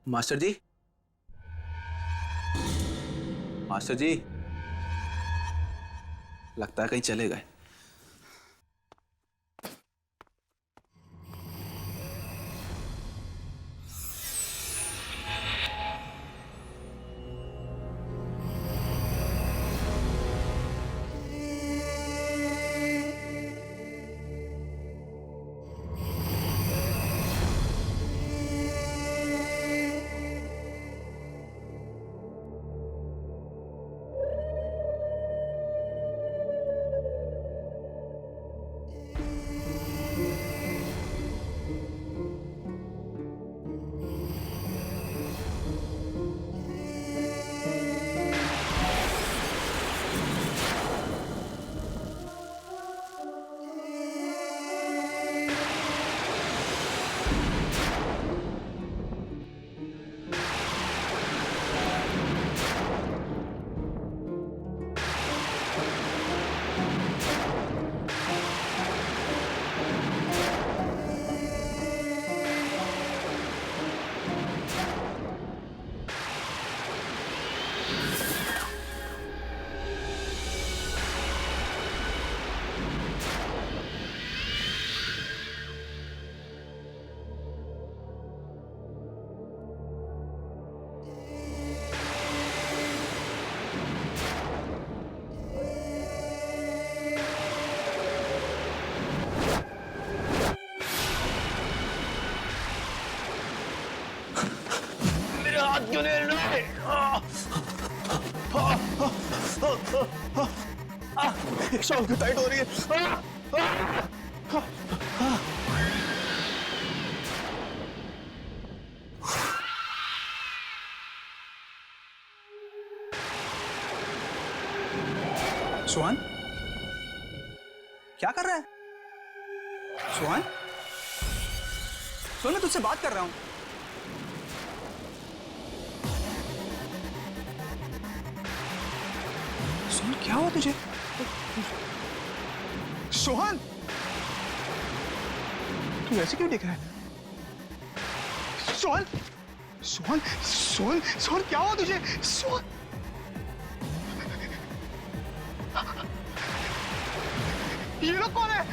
Master जी, master जी, लगता है कहीं चले गए। मेरे हाथ क्यों नहीं हिल रहे? शॉल टाइट हो रही है। सुहान, क्या कर रहा है? सुहान, सुन, मैं तुझसे बात कर रहा हूं। सुन, क्या हुआ तुझे? सोहन, तू ऐसे क्यों दिख रहा है? सोहन, सोहन, सोहन, सोहन, क्या हुआ तुझे? सोहन, ये लोग कौन है?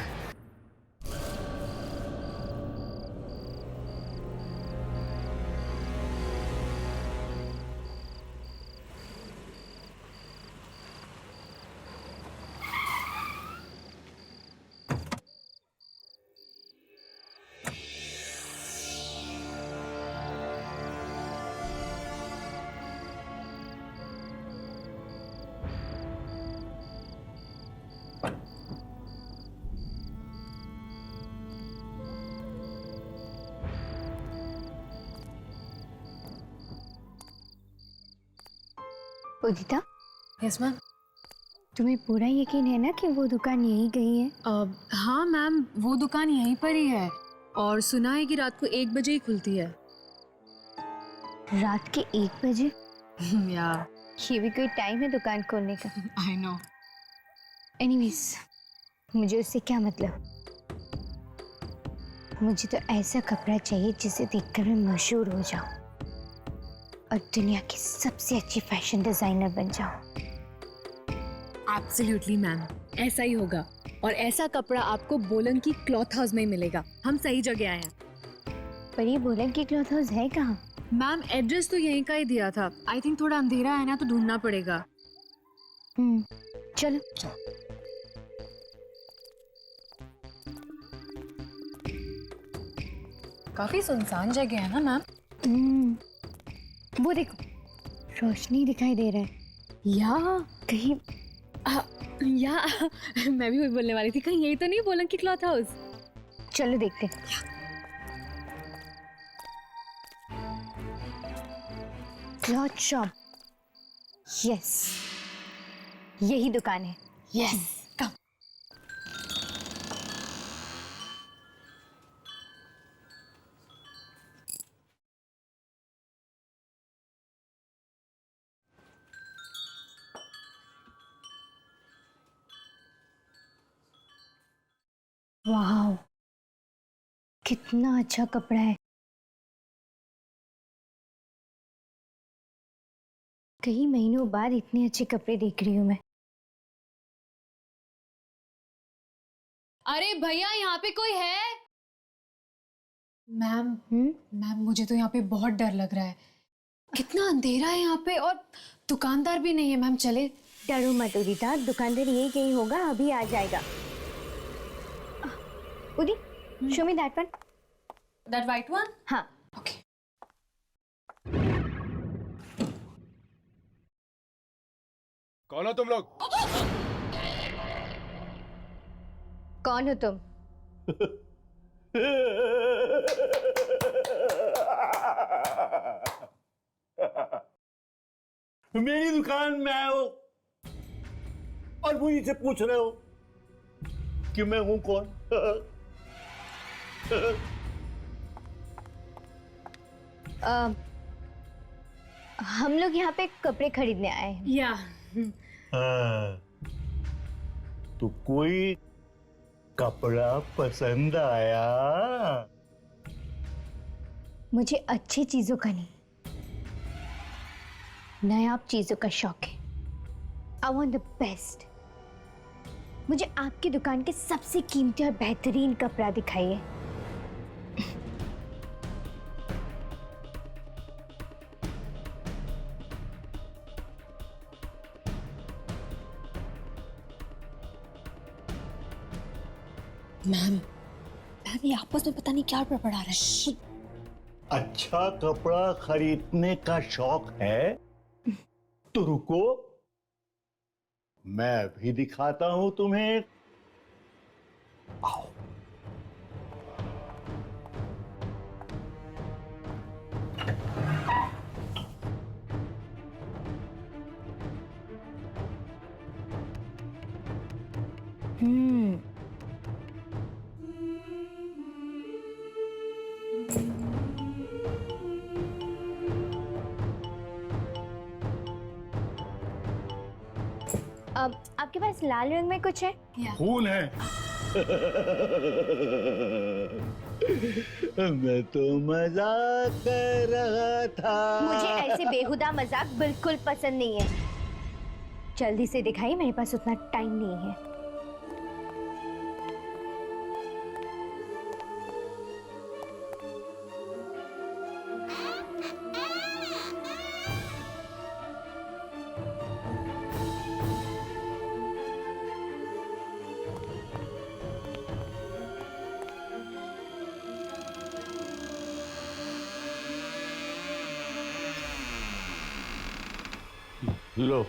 उदिता, यस मैम। तुम्हें पूरा यकीन है ना कि वो दुकान यहीं गई है? हाँ मैम, वो दुकान यहीं पर ही है और सुना है कि रात को 1 बजे ही खुलती है। रात के 1 बजे? या ये भी कोई टाइम है दुकान खोलने का? I know. एनीवेज, मुझे उससे क्या मतलब? मुझे तो ऐसा कपड़ा चाहिए जिसे देखकर मैं मशहूर हो जाऊं और दुनिया की सबसे अच्छी फैशन डिजाइनर बन जाऊं। एब्सोल्युटली मैम, ऐसा ही होगा और ऐसा कपड़ा आपको बोलन की क्लॉथ हाउस में ही मिलेगा। हम सही जगह आए हैं। पर ये बोलन की क्लॉथ हाउस है कहाँ? मैम एड्रेस तो यहीं का ही दिया था। आई थिंक थोड़ा अंधेरा है ना, तो ढूंढना पड़ेगा। चलो। काफी सुनसान जगह है ना मैम? वो देखो, रोशनी दिखाई दे रहा है। या कहीं या मैं भी वही बोलने वाली थी, कहीं यही तो नहीं बोलन की क्लॉथ हाउस? चलो देखते। क्लॉथ शॉप, यस, यही दुकान है। यस, कम। वाह, कितना अच्छा कपड़ा है। कई महीनों बाद इतने अच्छे कपड़े देख रही हूँ मैं। अरे भैया, यहाँ पे कोई है? मैम मैम, मुझे तो यहाँ पे बहुत डर लग रहा है। कितना अंधेरा है यहाँ पे और दुकानदार भी नहीं है। मैम चले? डरो मत उदिता, दुकानदार ये कहीं होगा, अभी आ जाएगा। उदी, show me that one. That white one? हाँ। ओके। कौन हो तुम लोग? कौन हो तुम? मेरी दुकान में आए हो और मुझे से पूछ रहे हो कि मैं हूं कौन? हम लोग यहाँ पे कपड़े खरीदने आए हैं। या तो कोई कपड़ा पसंद आया? मुझे अच्छी चीजों का नहीं, नायाब चीजों का शौक है। I want the best. मुझे आपकी दुकान के सबसे कीमती और बेहतरीन कपड़ा दिखाइए। मैम ये आपस में पता नहीं क्या बड़बड़ा रहे हैं। अच्छा कपड़ा खरीदने का शौक है तो रुको, मैं भी दिखाता हूं तुम्हें। आओ। अब आपके पास लाल रंग में कुछ है? खून है। मैं तो मजाक कर रहा था। मुझे ऐसे बेहुदा मजाक बिल्कुल पसंद नहीं है। जल्दी से दिखाइए, मेरे पास उतना टाइम नहीं है। लो।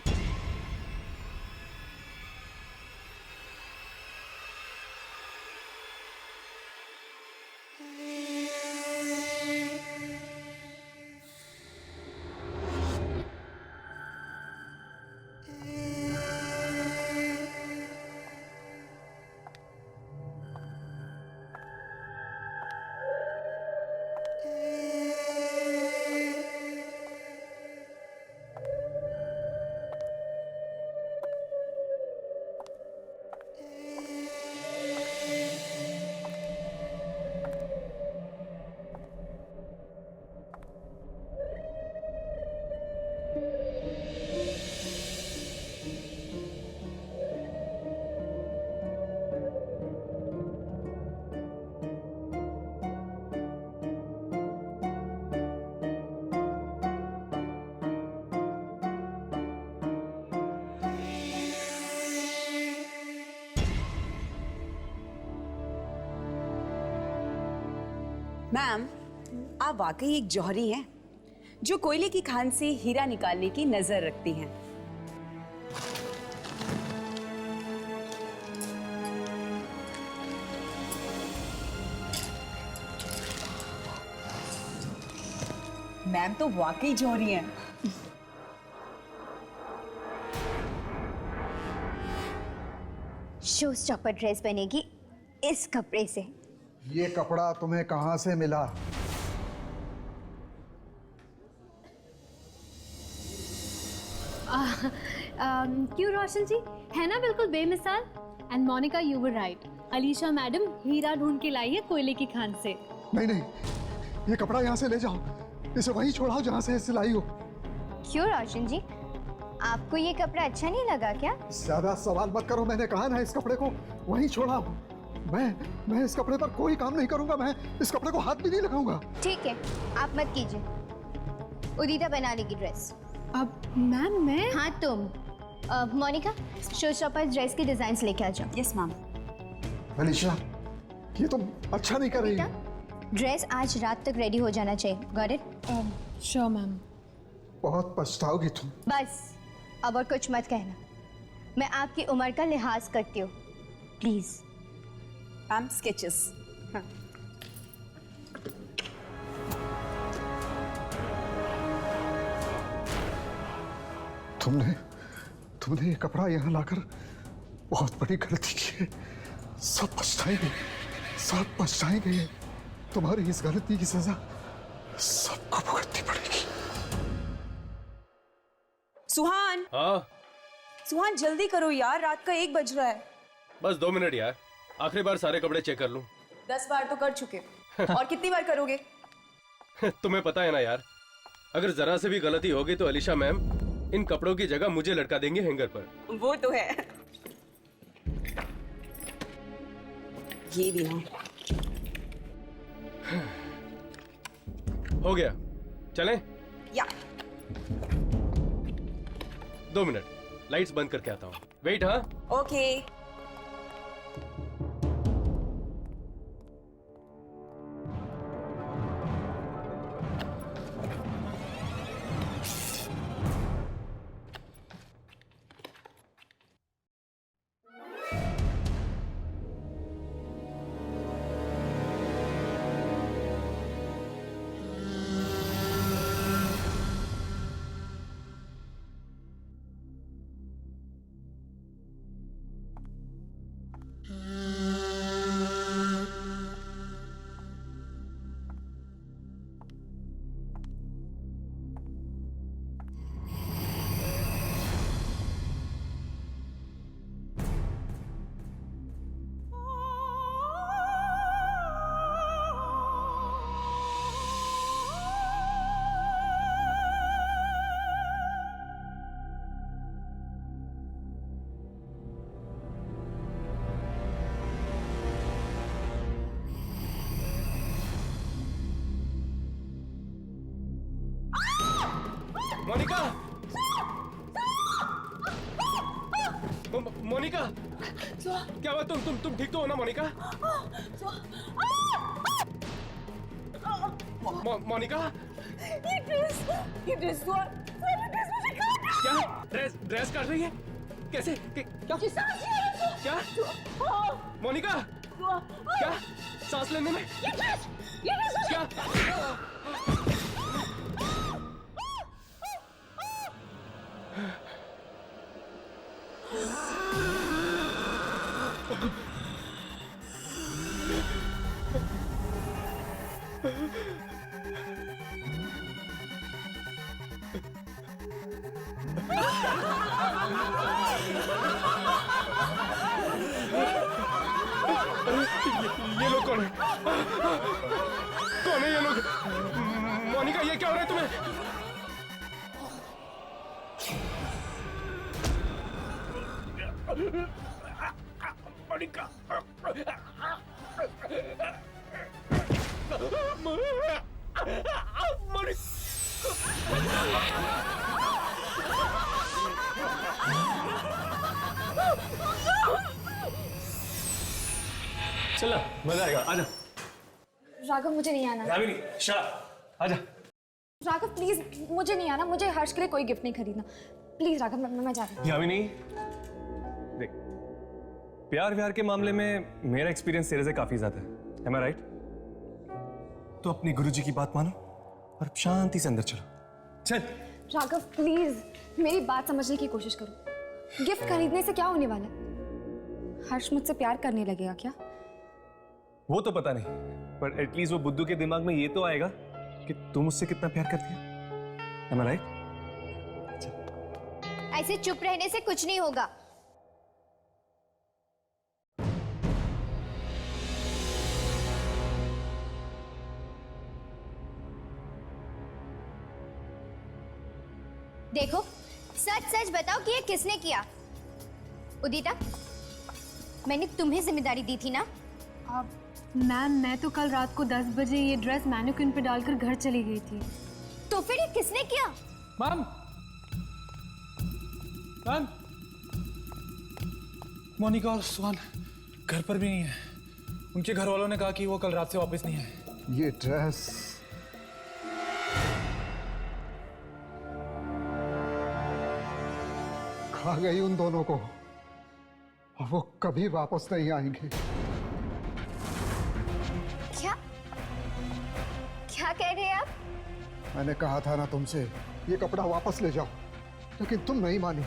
मैम, आप वाकई एक जौहरी हैं जो कोयले की खान से हीरा निकालने की नजर रखती हैं। मैम तो वाकई जौहरी हैं। शो स्टॉपर ड्रेस बनेगी इस कपड़े से। ये कपड़ा तुम्हें कहाँ से मिला? क्यों रोशन जी, है ना बिल्कुल बेमिसाल। And Monica, you were right. Alisha madam हीरा ढूंढ के लाई है कोयले की खान से। नहीं नहीं, ये कपड़ा यहाँ से ले जाओ, इसे वहीं छोड़ाओ जहाँ से सिलाई हो। क्यों रोशन जी, आपको ये कपड़ा अच्छा नहीं लगा क्या? ज्यादा सवाल मत करो, मैंने कहा ना इस कपड़े को वहीं छोड़ा। मैं इस कपड़े पर कोई काम नहीं करूंगा, मैं इस कपड़े को हाथ भी नहीं लगाऊंगा। ठीक है, आप मत कीजिए। उदिता बना लेगी ड्रेस। अब मैम मैं हाँ तुम। मोनिका, शो स्टॉपर्स ड्रेस की डिजाइन लेके आ जाओ। Yes ma'am. अलीशा, ये तुम अच्छा नहीं कर रही। ड्रेस आज रात तक रेडी हो जाना चाहिए। Got it? Sure ma'am. बहुत पछताओगी तुम। बस अब और कुछ मत कहना। मैं आपकी उम्र का लिहाज करती हूँ, प्लीज। Ma'am sketches. तुमने ये कपड़ा यहाँ लाकर बहुत बड़ी गलती की है। सब पछताएंगे। तुम्हारी इस गलती की सजा सबको भुगतनी पड़ेगी। सुहान, हाँ सुहान जल्दी करो यार, रात का 1 बज रहा है। बस 2 मिनट यार, आखिरी बार सारे कपड़े चेक कर लूं। 10 बार तो कर चुके और कितनी बार करोगे? तुम्हें पता है ना यार, अगर जरा से भी गलती होगी तो अलीशा मैम इन कपड़ों की जगह मुझे लटका देंगे हैंगर पर। वो तो है। ये भी है। हो गया, चलें? या 2 मिनट, लाइट्स बंद करके आता हूँ। वेट। हाँ ओके। मोनिका, मोनिका, क्या हुआ? तुम ठीक तो हो ना मोनिका? मोनिका, ये ड्रेस मुझे क्या ड्रेस काट रही है? कैसे? क्या मोनिका, क्या सांस लेने में? क्या? ये लोग कौन है? कौन है ये लोग? मोनिका, ये क्या हो रहा है तुम्हें? मोनिका, चला मजा आएगा, आजा। राघव मुझे नहीं आना। यामिनी, शट, आजा। राघव प्लीज मुझे नहीं आना, मुझे हर्ष के लिए कोई गिफ्ट नहीं खरीदना। प्लीज राघव, मैं जा रही हूँ। यामिनी, देख, प्यार व्यार के मामले में मेरा एक्सपीरियंस तेरे से काफी ज्यादा है। Am I right? तो अपनी गुरुजी की बात मानो और शांति से अंदर चलो। चल। राघव प्लीज मेरी बात समझने की कोशिश करो। गिफ्ट खरीदने से क्या होने वाला है? हर्ष मुझसे प्यार करने लगेगा क्या? वो तो पता नहीं, पर एटलीस्ट वो बुद्धू के दिमाग में ये तो आएगा कि तुम मुझसे कितना प्यार करती है। Am I right? ऐसे चुप रहने से कुछ नहीं होगा। देखो, सच सच बताओ कि ये किसने किया? उदिता, मैंने तुम्हें जिम्मेदारी दी थी ना? मैम मैं तो कल रात को 10 बजे ये ड्रेस मैनिक्विन पे डालकर घर चली गई थी। तो फिर ये किसने किया? मैम, मैम, मोनिका और सुहान घर पर भी नहीं है। उनके घर वालों ने कहा कि वो कल रात से वापस नहीं है। ये ड्रेस खा गई उन दोनों को और वो कभी वापस नहीं आएंगे। क्या क्या कह रहे हैं आप? मैंने कहा था ना तुमसे ये कपड़ा वापस ले जाओ, लेकिन तुम नहीं मानी।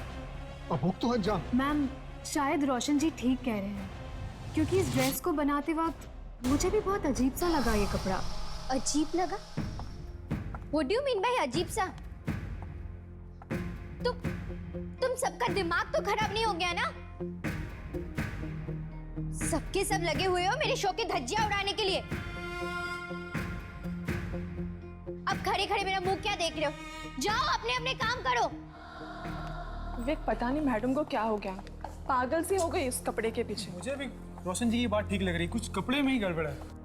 अब भुगतो अंजाम। मैम शायद रोशन जी ठीक कह रहे हैं, क्योंकि इस ड्रेस को बनाते वक्त मुझे भी बहुत अजीब सा लगा ये कपड़ा। अजीब लगा? What do you mean by अजीब सा? तुम सबका दिमाग तो खराब नहीं हो गया ना? सबके सब लगे हुए हो मेरे शो के धज्जियां उड़ाने के लिए। अब खड़े खड़े मेरा मुंह क्या देख रहे हो? जाओ अपने अपने काम करो। विक, पता नहीं मैडम को क्या हो गया, पागल सी हो गई इस कपड़े के पीछे। मुझे भी रोशन जी की बात ठीक लग रही, कुछ कपड़े में ही गड़बड़ है।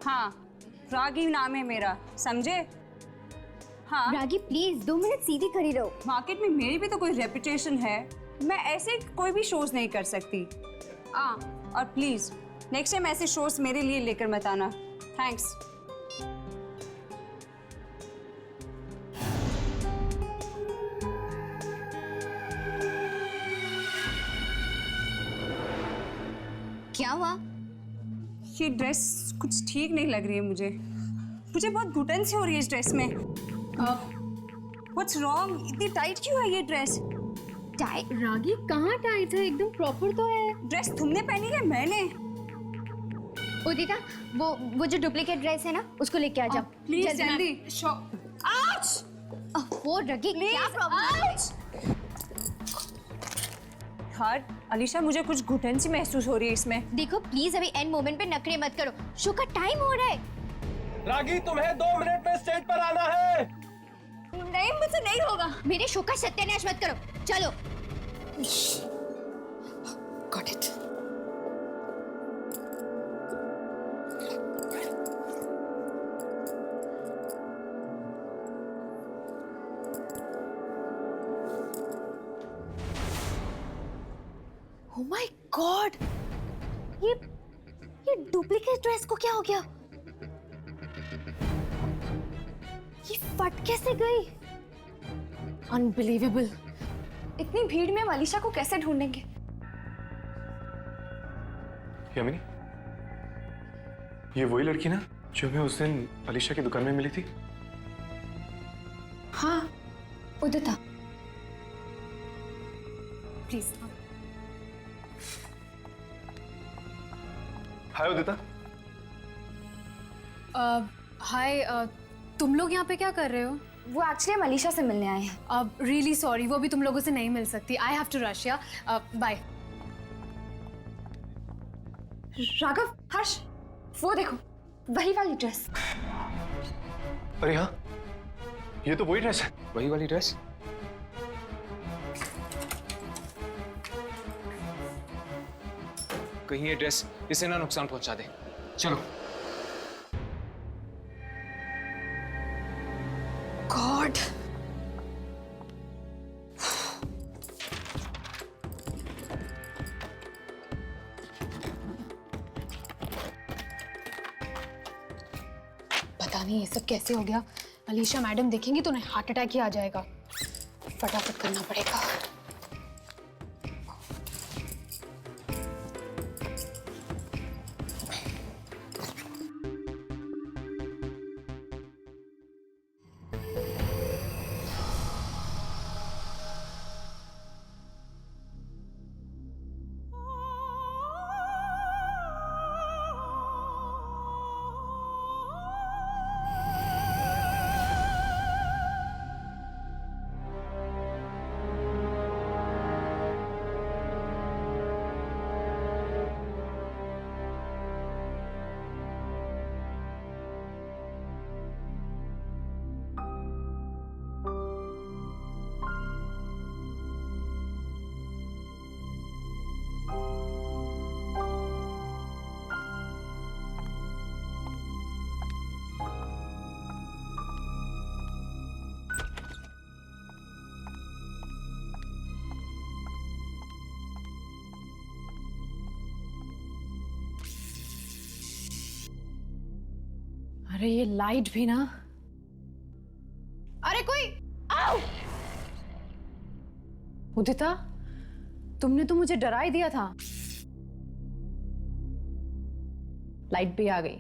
हाँ, रागी नाम है मेरा, समझे? हाँ, रागी प्लीज 2 मिनट सीधी खड़ी रहो। मार्केट में मेरी भी तो कोई रेपुटेशन है, मैं ऐसे कोई भी शोज नहीं कर सकती। और प्लीज नेक्स्ट टाइम ऐसे शोज मेरे लिए लेकर मत आना। थैंक्स। क्या हुआ? ये ड्रेस कुछ ठीक नहीं लग रही है मुझे बहुत घुटन सी हो रही है इस ड्रेस में। What's wrong? इतनी टाइट क्यों है ये ड्रेस? टाइट? रागी कहाँ टाइट है, एकदम प्रॉपर तो है। ड्रेस तुमने पहनी है? मैंने? उदिता, वो जो डुप्लीकेट ड्रेस है ना, उसको लेके आ जाओ प्लीज जल्दी। वो रगी, क्या प्रॉब्लम है? यार अलीशा, मुझे कुछ घुटन सी महसूस हो रही है इसमें। देखो प्लीज अभी एंड मोमेंट पे नखरे मत करो, शो का टाइम हो रहा है। रागी तुम्हें 2 मिनट में स्टेज पर आना है। नहीं, मुझसे नहीं होगा। मेरे शो का सत्यानाश मत करो, चलो। Got it. Oh my God! ये डुप्लीकेट ड्रेस को क्या हो गया? ये फट कैसे गई? अनबिलीवेबल। इतनी भीड़ में हम अलीशा को कैसे ढूंढेंगे? यामिनी, ये वही लड़की ना जो हमें उस दिन अलीशा की दुकान में मिली थी? हाँ, उदिता प्लीज। हाय उदिता। हाय, तुम लोग यहाँ पे क्या कर रहे हो? वो एक्चुअली हम अलीशा से मिलने आए हैं। अब रियली सॉरी, वो भी तुम लोगों से नहीं मिल सकती। I have to rush. या बाय। राघव, हर्ष, वो देखो, वही वाली ड्रेस। अरे हाँ, ये तो वही ड्रेस है। वही वाली ड्रेस। कहीं ये ड्रेस इसे ना नुकसान पहुंचा दे। चलो। गॉड, पता नहीं ये सब कैसे हो गया। अलीशा मैडम देखेंगी तो उन्हें हार्ट अटैक ही आ जाएगा। फटाफट करना पड़ेगा। अरे ये लाइट भी ना। अरे कोई आओ। उदिता, तुमने तो मुझे डरा ही दिया था। लाइट भी आ गई।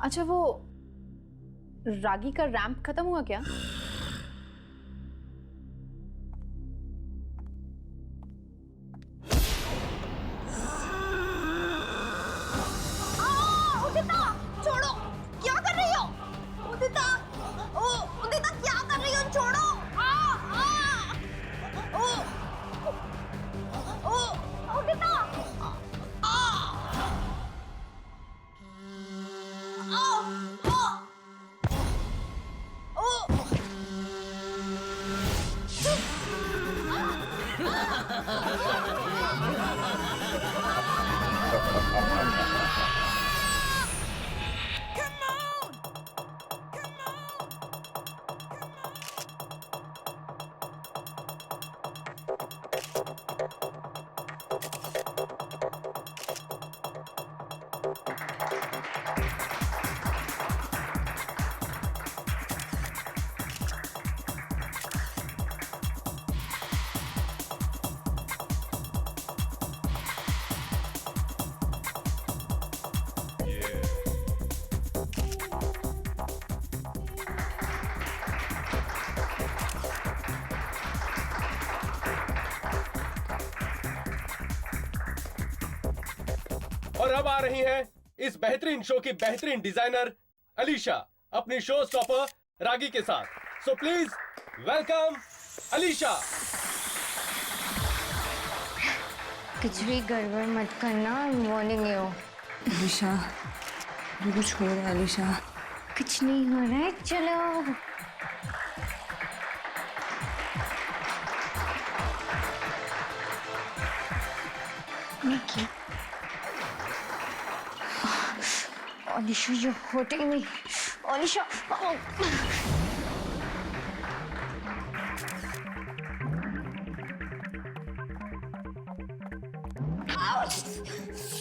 अच्छा, वो रागी का रैंप खत्म हुआ क्या? उदिता, छोड़ो, क्या कर रही हो? उदिता, उदिता क्या कर रही हो? छोड़ो। उदिता, और अब आ रही हैं इस बेहतरीन शो की बेहतरीन डिजाइनर अलीशा अपनी शो स्टॉपर रागी के साथ। So please welcome Alisha. कुछ भी गड़बड़ मत करना, वार्निंग यू। अलीशा, कुछ हो रहा है अलीशा? कुछ नहीं हो रहा है, चलो। निकी, अलीशा ये होते ही नहीं। अलीशा,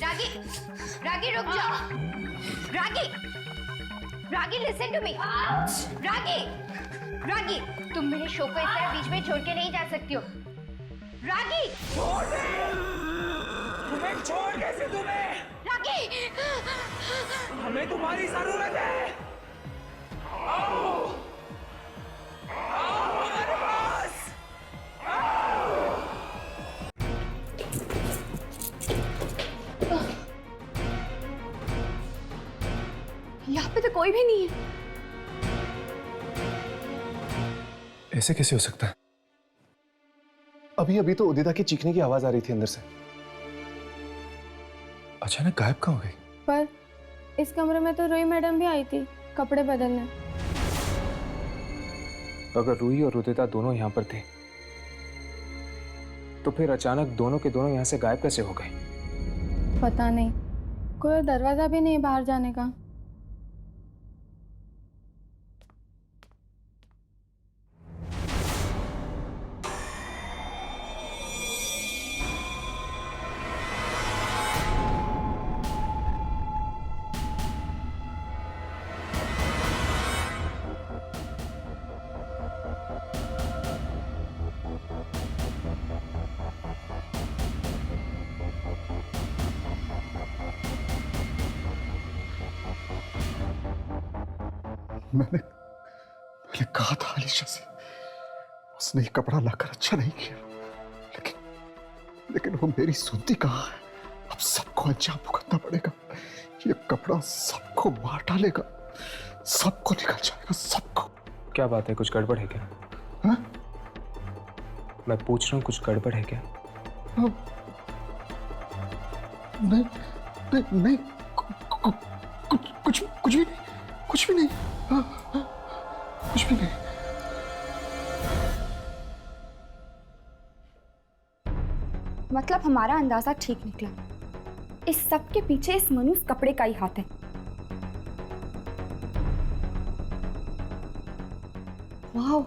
रागी, रागी रुक जाओ। रागी, रागी लिसन टू मी। रागी, रागी, तुम मेरे शो को इस तरह बीच में छोड़ के नहीं जा सकती हो। रागी, तुम्हें छोड़ कैसे तुम्हें? रागी, हमें तुम्हारी जरूरत है। आओ, आओ हमारे पास। यहाँ पे तो कोई भी नहीं है। ऐसे कैसे हो सकता है? अभी अभी तो उदिता की चीखने की आवाज आ रही थी अंदर से, अचानक गायब कहाँ हो गई? पर इस कमरे में तो रूही मैडम भी आई थी कपड़े बदलने। तो अगर रूही और उदिता दोनों यहाँ पर थे तो फिर अचानक दोनों के दोनों यहाँ से गायब कैसे हो गए? पता नहीं, कोई दरवाजा भी नहीं बाहर जाने का। मैंने कहा था अलीशा से, उसने ये कपड़ा लाकर अच्छा नहीं किया, लेकिन वो मेरी सुनती कहाँ है। अब सबको अंजाम भुगतना पड़ेगा। ये कपड़ा सबको मार डालेगा, सबको निकल जाएगा, सबको। क्या बात है, कुछ गड़बड़ है क्या? हा? मैं पूछ रहा हूँ, कुछ गड़बड़ है क्या? नहीं नहीं नहीं, कुछ भी नहीं, कुछ भी नहीं, कुछ भी नहीं। मतलब हमारा अंदाजा ठीक निकला। इस सब के पीछे इस मनुष्य कपड़े का ही हाथ है। वाह,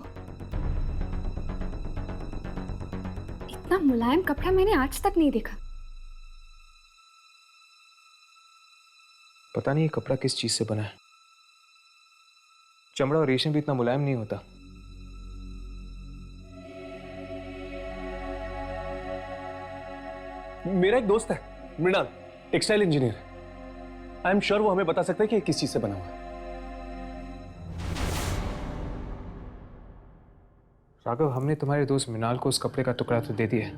मुलायम कपड़ा मैंने आज तक नहीं देखा। पता नहीं ये कपड़ा किस चीज से बना है। चमड़ा और रेशम भी इतना मुलायम नहीं होता। मेरा एक दोस्त है Mrinal, textile engineer. I am sure वो हमें बता सकता है कि ये किस चीज से बना हुआ है। राघव, हमने तुम्हारे दोस्त मृणाल को उस कपड़े का टुकड़ा तो दे दिया है,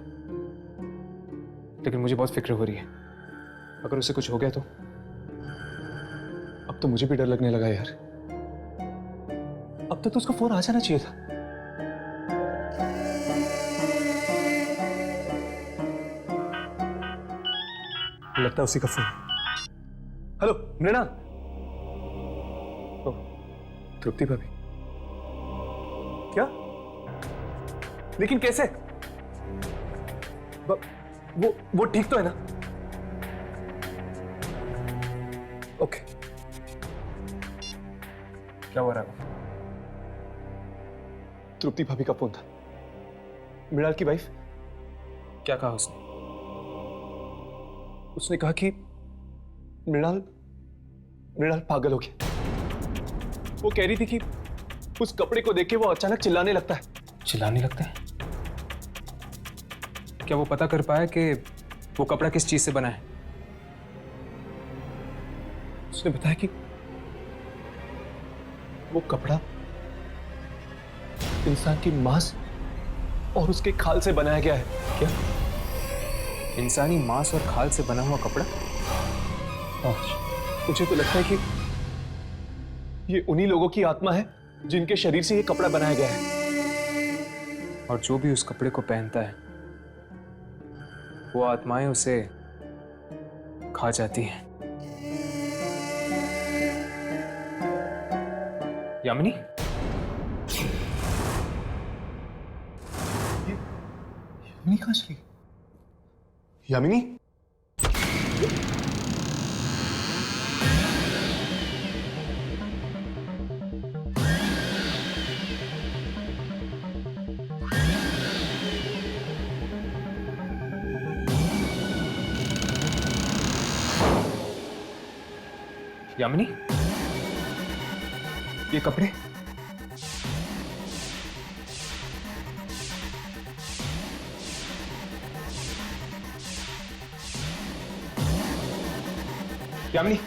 लेकिन मुझे बहुत फिक्र हो रही है। अगर उसे कुछ हो गया तो? अब तो मुझे भी डर लगने लगा यार। अब तक तो उसका फोन आ जाना चाहिए था। लगता है उसी का फोन। हेलो मृणाल। ओह, तृप्ति भाभी। क्या? लेकिन कैसे? वो ठीक तो है ना? ओके। क्या हो रहा है? तृप्ति भाभी का फोन था, मृणाल की वाइफ। क्या कहा उसने? उसने कहा कि मृणाल पागल हो गया। वो कह रही थी कि उस कपड़े को देख के वो अचानक चिल्लाने लगता है। चिल्लाने लगता है? क्या वो पता कर पाया कि वो कपड़ा किस चीज से बना है? उसने बताया कि वो कपड़ा इंसान की मांस और उसके खाल से बनाया गया है। क्या? इंसानी मांस और खाल से बना हुआ कपड़ा? हाँ, मुझे तो लगता है कि ये उन्हीं लोगों की आत्मा है जिनके शरीर से ये कपड़ा बनाया गया है। और जो भी उस कपड़े को पहनता है, वो आत्माएं उसे खा जाती हैं। यामिनी? यामिनी कहाँ चली? यामिनी? यामिनी? ये कपड़े? यामिनी,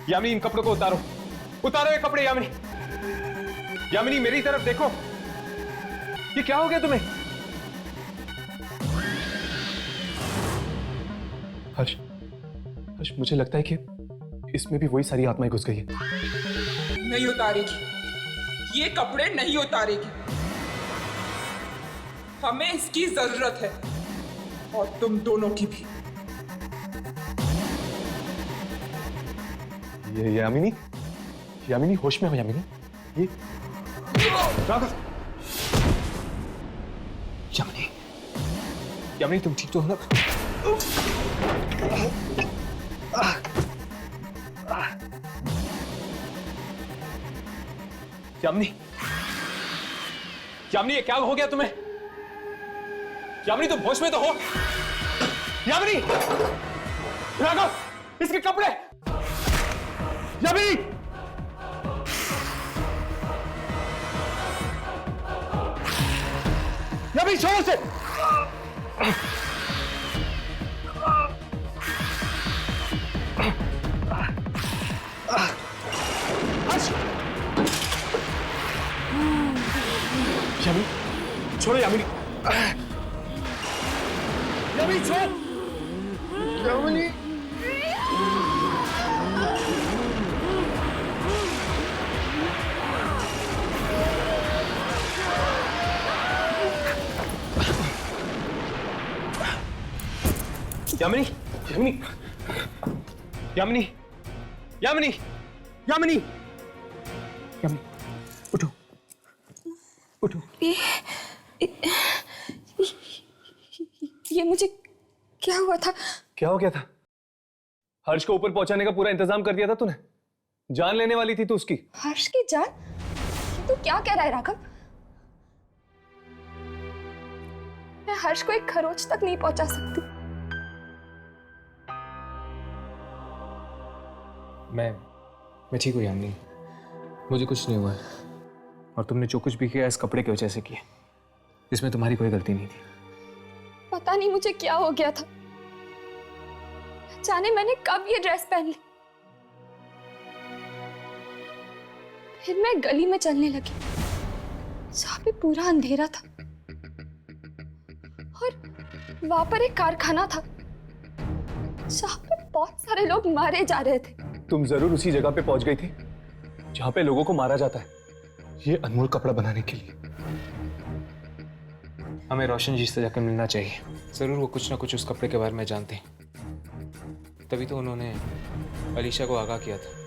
यामिनी इन कपड़ों को उतारो, उतारो ये कपड़े। यामिनी, यामिनी मेरी तरफ देखो। ये क्या हो गया तुम्हें? हर्ष, हर्ष मुझे लगता है कि इसमें भी वही सारी आत्माएं घुस गई है। नहीं उतारेगी, ये कपड़े नहीं उतारेगी। हमें इसकी जरूरत है, और तुम दोनों की भी। ये यामिनी, यामिनी होश में हो यामिनी। ये राघव। यामिनी, यामिनी तुम ठीक तो हो ना? यामिनी, यामिनी ये क्या हो गया तुम्हें? यामिनी तुम होश में तो हो? यामिनी, राघव इसके कपड़े। यामिनी, यामिनी जोर से। यामिनी छोड़ो, यामिनी, यामिनी छोड़, यामिनी। यामिनी, यामिनी, यामिनी, यामिनी, यामिनी, यामिनी, उठो, उठो। ये मुझे क्या हुआ था? क्या हो गया था? हर्ष को ऊपर पहुंचाने का पूरा इंतजाम कर दिया था तूने। जान लेने वाली थी तू उसकी। हर्ष की जान? ये तू क्या कह रहा है राघव? मैं हर्ष को एक खरोच तक नहीं पहुंचा सकती। मैं ठीक हूँ यामिनी, मुझे कुछ नहीं हुआ है। और तुमने जो कुछ भी किया इस कपड़े की वजह से किया, इसमें तुम्हारी कोई गलती नहीं थी। पता नहीं मुझे क्या हो गया था, जाने मैंने कब ये ड्रेस पहन ली। फिर मैं गली में चलने लगी जहाँ पे पूरा अंधेरा था और वहां पर एक कारखाना था जहाँ पे बहुत सारे लोग मारे जा रहे थे। तुम जरूर उसी जगह पे पहुंच गई थी जहां पे लोगों को मारा जाता है, ये अनमोल कपड़ा बनाने के लिए। हमें रोशन जी से जाकर मिलना चाहिए। जरूर वो कुछ ना कुछ उस कपड़े के बारे में जानते हैं, तभी तो उन्होंने अलीशा को आगाह किया था।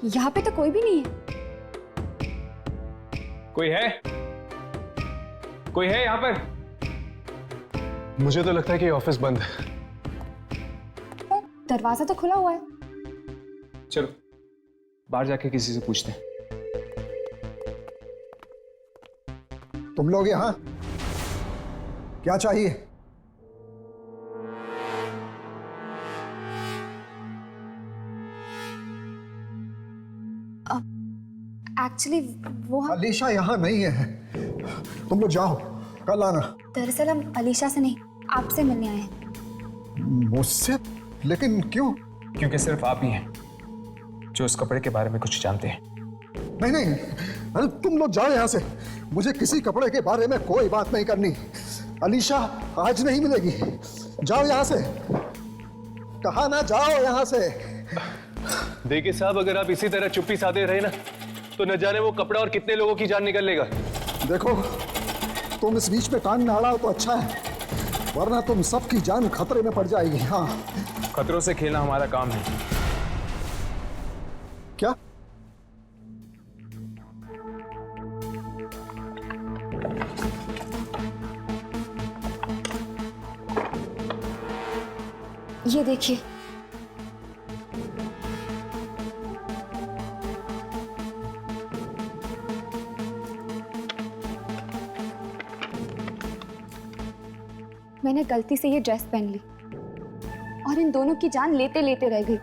यहाँ पे तो कोई भी नहीं है। कोई है? कोई है यहाँ पर? मुझे तो लगता है कि ये ऑफिस बंद है। पर दरवाजा तो खुला हुआ है। चलो बाहर जाके किसी से पूछते हैं। तुम लोग यहाँ क्या चाहिए? एक्चुअली वो हम अलीशा यहाँ नहीं है, तुम लोग जाओ, कल आना। दरअसल हम अलीशा से नहीं आपसे मिलने आए हैं। मुझसे? लेकिन क्यों? क्योंकि सिर्फ आप ही हैं जो उस कपड़े के बारे में कुछ जानते हैं। नहीं नहीं, अरे तुम लोग जाओ यहाँ से, मुझे किसी कपड़े के बारे में कोई बात नहीं करनी। अलीशा आज नहीं मिलेगी, जाओ यहाँ से, कहा ना जाओ यहाँ से। देखिए साहब, अगर आप इसी तरह चुप्पी साधे रहे ना तो न जाने वो कपड़ा और कितने लोगों की जान निकल लेगा। देखो, तुम इस बीच में कान न अड़ाओ तो अच्छा है, वरना तुम सबकी जान खतरे में पड़ जाएगी। हाँ, खतरों से खेलना हमारा काम है। क्या? ये देखिए, मैंने गलती से ये ड्रेस पहन ली और इन दोनों की जान लेते लेते रह गई।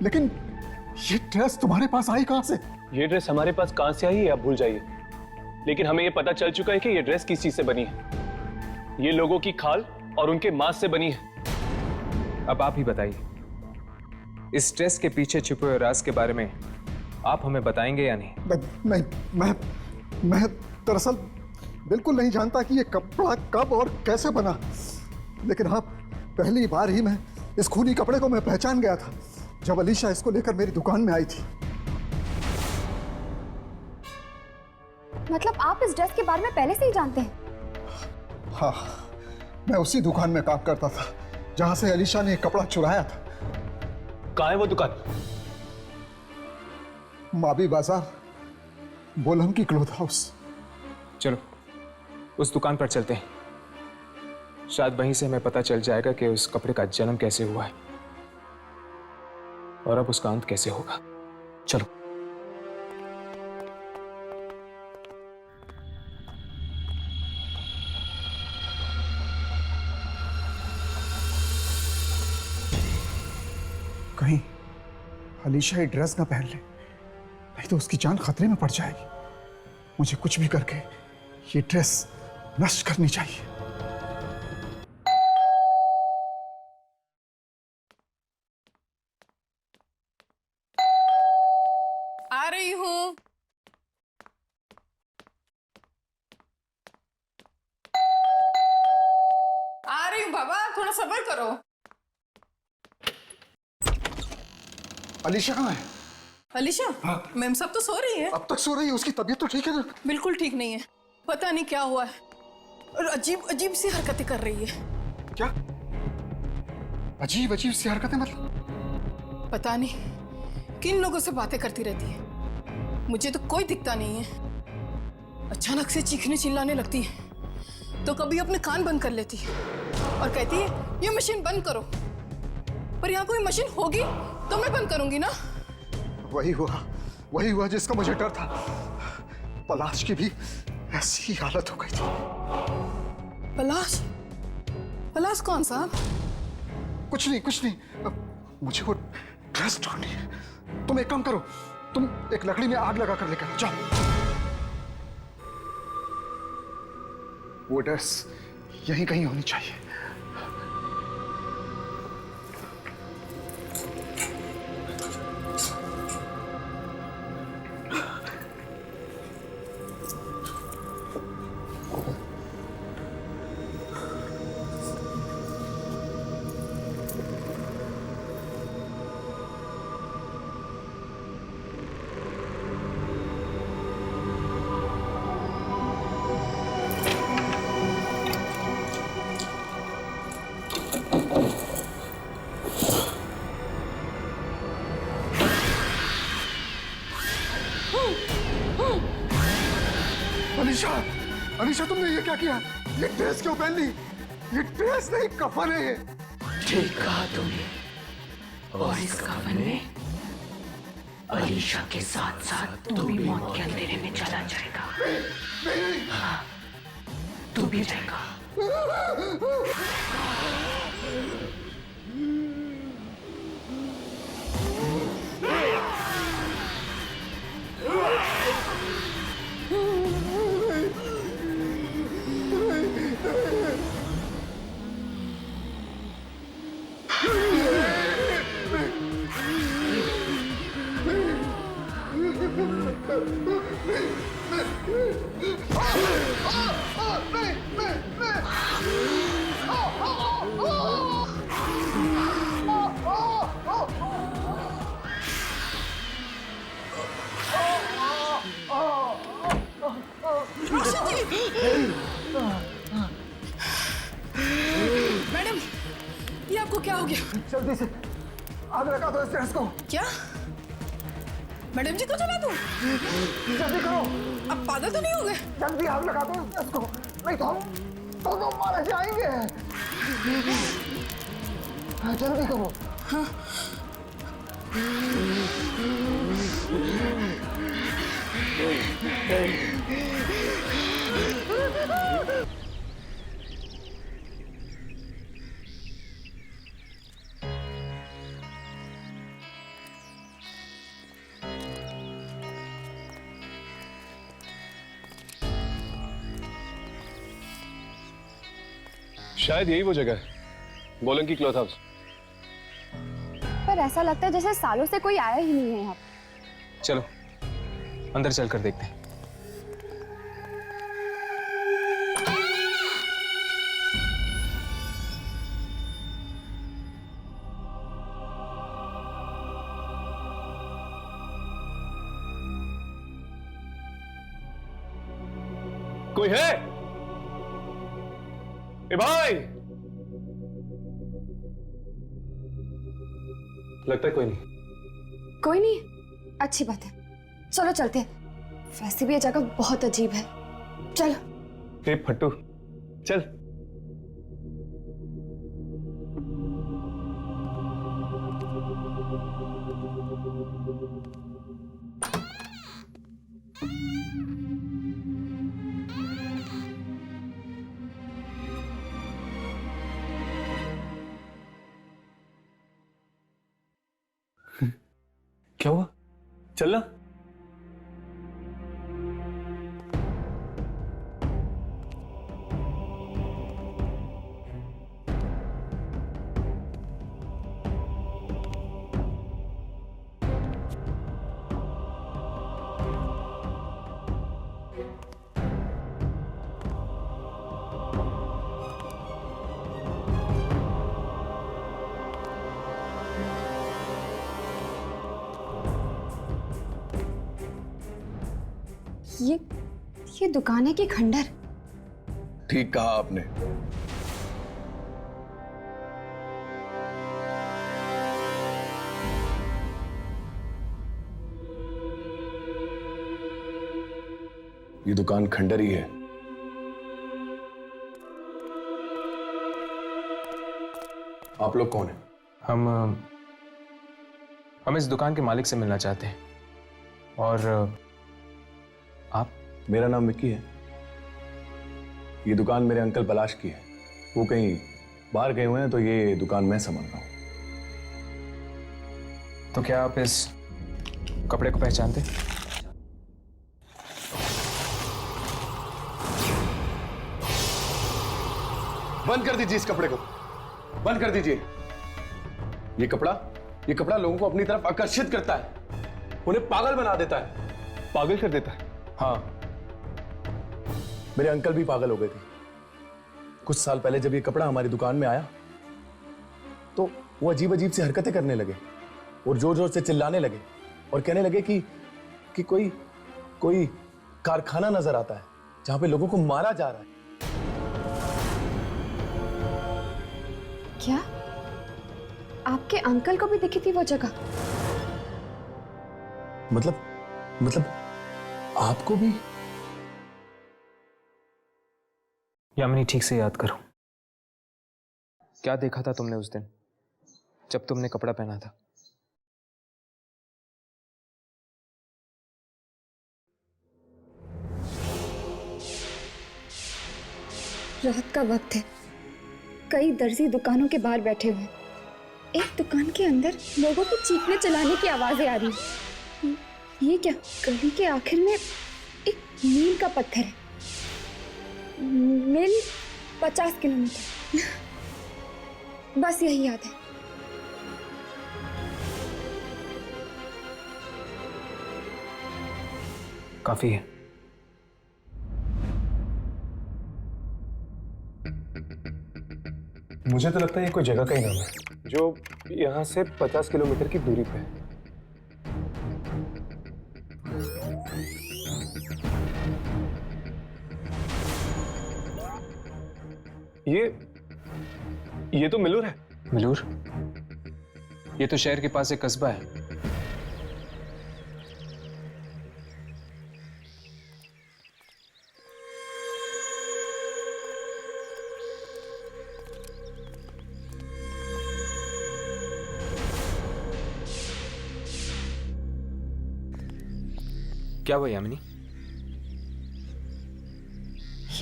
लेकिन ये ड्रेस तुम्हारे पास आई कहां से? ये ड्रेस हमारे पास कहां से आई है आप भूल जाइए, लेकिन हमें ये पता चल चुका है कि ये ड्रेस किस चीज से बनी है। ये लोगों की खाल और उनके मांस से बनी है। अब आप ही बताइए, इस ड्रेस के पीछे छुपे हुए राज के बारे में आप हमें बताएंगे या नहीं? नहीं, मैं दरअसल बिल्कुल नहीं जानता कि ये कपड़ा कब और कैसे बना, लेकिन हाँ, पहली बार ही मैं इस खूनी कपड़े को मैं पहचान गया था जब अलीशा इसको लेकर मेरी दुकान में आई थी। मतलब आप इस ड्रेस के बारे में पहले से ही जानते हैं? हाँ, मैं उसी दुकान में काम करता था जहां से अलीशा ने कपड़ा चुराया था। कहाँ है वो दुकान? माबी बाजार, बोलम की क्लोथ हाउस। चलो उस दुकान पर चलते हैं, शायद वहीं से हमें पता चल जाएगा कि उस कपड़े का जन्म कैसे हुआ है और अब उसका अंत कैसे होगा। चलो। कहीं अलीशा ये ड्रेस ना पहन ले, नहीं तो उसकी जान खतरे में पड़ जाएगी। मुझे कुछ भी करके ये ड्रेस नष्ट करनी चाहिए। आ रही हूँ। आ रही हूँ बाबा, थोड़ा सब्र करो। अलीशा कहाँ है? अलीशा, मैम सब तो सो रही है। अब तक सो रही है? उसकी तबीयत तो ठीक है ना? बिल्कुल ठीक नहीं है, पता नहीं क्या हुआ है और अजीब अजीब सी हरकतें कर रही है। क्या अजीब अजीब सी हरकतें? मतलब पता नहीं किन लोगों से बातें करती रहती है, मुझे तो कोई दिखता नहीं है। अचानक से चीखने चिल्लाने लगती है, तो कभी अपने कान बंद कर लेती है और कहती है ये मशीन बंद करो। पर यहाँ कोई मशीन होगी तो मैं बंद करूंगी ना। वही हुआ जिसका मुझे डर था। पलाश की भी ऐसी ही हालत हो गई थी। पलाश? पलाश कौन साहब? कुछ नहीं। अब मुझे वो ड्रेस ढूंढनी है। तुम एक काम करो, तुम एक लकड़ी में आग लगा कर लेकर जाओ। वो ड्रेस यहीं कहीं होनी चाहिए। अलीशा, तुमने ये क्या किया? ये ड्रेस क्यों पहन ली? ये ड्रेस नहीं, कफन है। ठीक कहा तुमने। और इस कफन में अलीशा के साथ साथ तू भी मौत के अंधेरे में चला जाएगा। हाँ, तू भी जाएगा। मैडम, ये आपको क्या हो गया? जल्दी से आग लगा दो इस ड्रेस को। क्या? मैडम जी को जला दूं? जल्दी करो। अब पागल तो नहीं हो गए? जल्दी आग लगा दो इस ड्रेस को, नहीं तो हम दोनों मारे जाएंगे। जल्दी करो। हाँ। शायद यही वो जगह है, बोलंकी क्लॉथ हाउस। पर ऐसा लगता है जैसे सालों से कोई आया ही नहीं है यहाँ। चलो अंदर चलकर देखते हैं। कोई है? ए भाई, लगता है कोई नहीं। कोई नहीं? अच्छी बात है, चलो चलते हैं। वैसे भी ये जगह बहुत अजीब है, चलो। ए फट्टू, चल। क्या हुआ? चलना। ये दुकान है कि खंडर? ठीक कहा आपने। ये दुकान खंडर ही है। आप लोग कौन हैं? हम इस दुकान के मालिक से मिलना चाहते हैं। और आप? मेरा नाम विक्की है। ये दुकान मेरे अंकल पलाश की है। वो कहीं बाहर गए हुए हैं तो ये दुकान मैं संभाल रहा हूं। तो क्या आप इस कपड़े को पहचानते? बंद कर दीजिए इस कपड़े को, बंद कर दीजिए। ये कपड़ा लोगों को अपनी तरफ आकर्षित करता है, उन्हें पागल बना देता है। पागल कर देता है? हाँ, मेरे अंकल भी पागल हो गए थे। कुछ साल पहले जब ये कपड़ा हमारी दुकान में आया तो वो अजीब अजीब सी हरकतें करने लगे और जोर जोर से चिल्लाने लगे और कहने लगे कि कोई कारखाना नजर आता है जहां पे लोगों को मारा जा रहा है। क्या आपके अंकल को भी दिखी थी वो जगह? मतलब आपको भी? यामिनी, ठीक से याद करो, क्या देखा था तुमने उस दिन जब तुमने कपड़ा पहना था? रात का वक्त है, कई दर्जी दुकानों के बाहर बैठे हुए। एक दुकान के अंदर लोगों की चीखने चिल्लाने की आवाजें आ रही हैं। ये क्या? गली के आखिर में एक मील का पत्थर है। मील 50 किलोमीटर, बस यही याद है। काफी है। मुझे तो लगता है ये कोई जगह का ही नाम है जो यहां से 50 किलोमीटर की दूरी पे है। ये तो मिलूर है। मिलूर? ये तो शहर के पास एक कस्बा है। क्या हुआ यामिनी?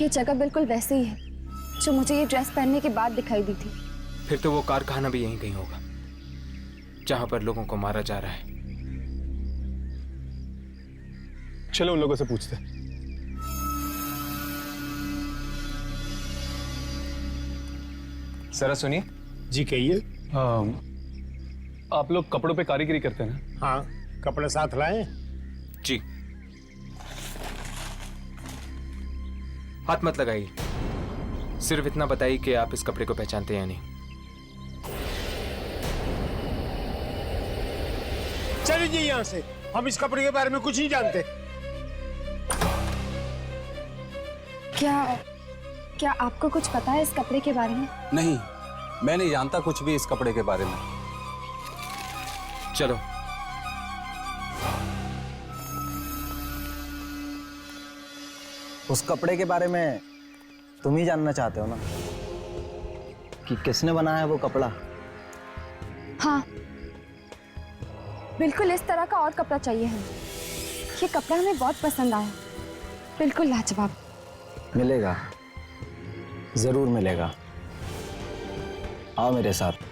ये जगह बिल्कुल वैसे ही है जो मुझे ये ड्रेस पहनने के बाद दिखाई दी थी। फिर तो वो कारखाना भी यहीं कहीं होगा जहां पर लोगों को मारा जा रहा है। चलो उन लोगों से पूछते हैं। जरा सुनिए। जी कहिए। आप लोग कपड़ों पे कारीगरी करते हैं ना? हाँ, कपड़े साथ लाए? जी। हाथ मत लगाइए, सिर्फ इतना बताइए कि आप इस कपड़े को पहचानते हैं या नहीं। चलिए जी यहाँ से, हम इस कपड़े के बारे में कुछ नहीं जानते। क्या आपको कुछ पता है इस कपड़े के बारे में? नहीं, मैं नहीं जानता कुछ भी इस कपड़े के बारे में। चलो। उस कपड़े के बारे में तुम ही जानना चाहते हो ना, कि किसने बनाया है वो कपड़ा? हाँ, बिल्कुल इस तरह का और कपड़ा चाहिए हमें। ये कपड़ा हमें बहुत पसंद आया, बिल्कुल लाजवाब। मिलेगा, जरूर मिलेगा। आओ मेरे साथ।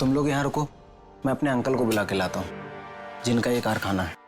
तुम लोग यहाँ रुको, मैं अपने अंकल को बुला के लाता हूँ जिनका ये कारखाना है।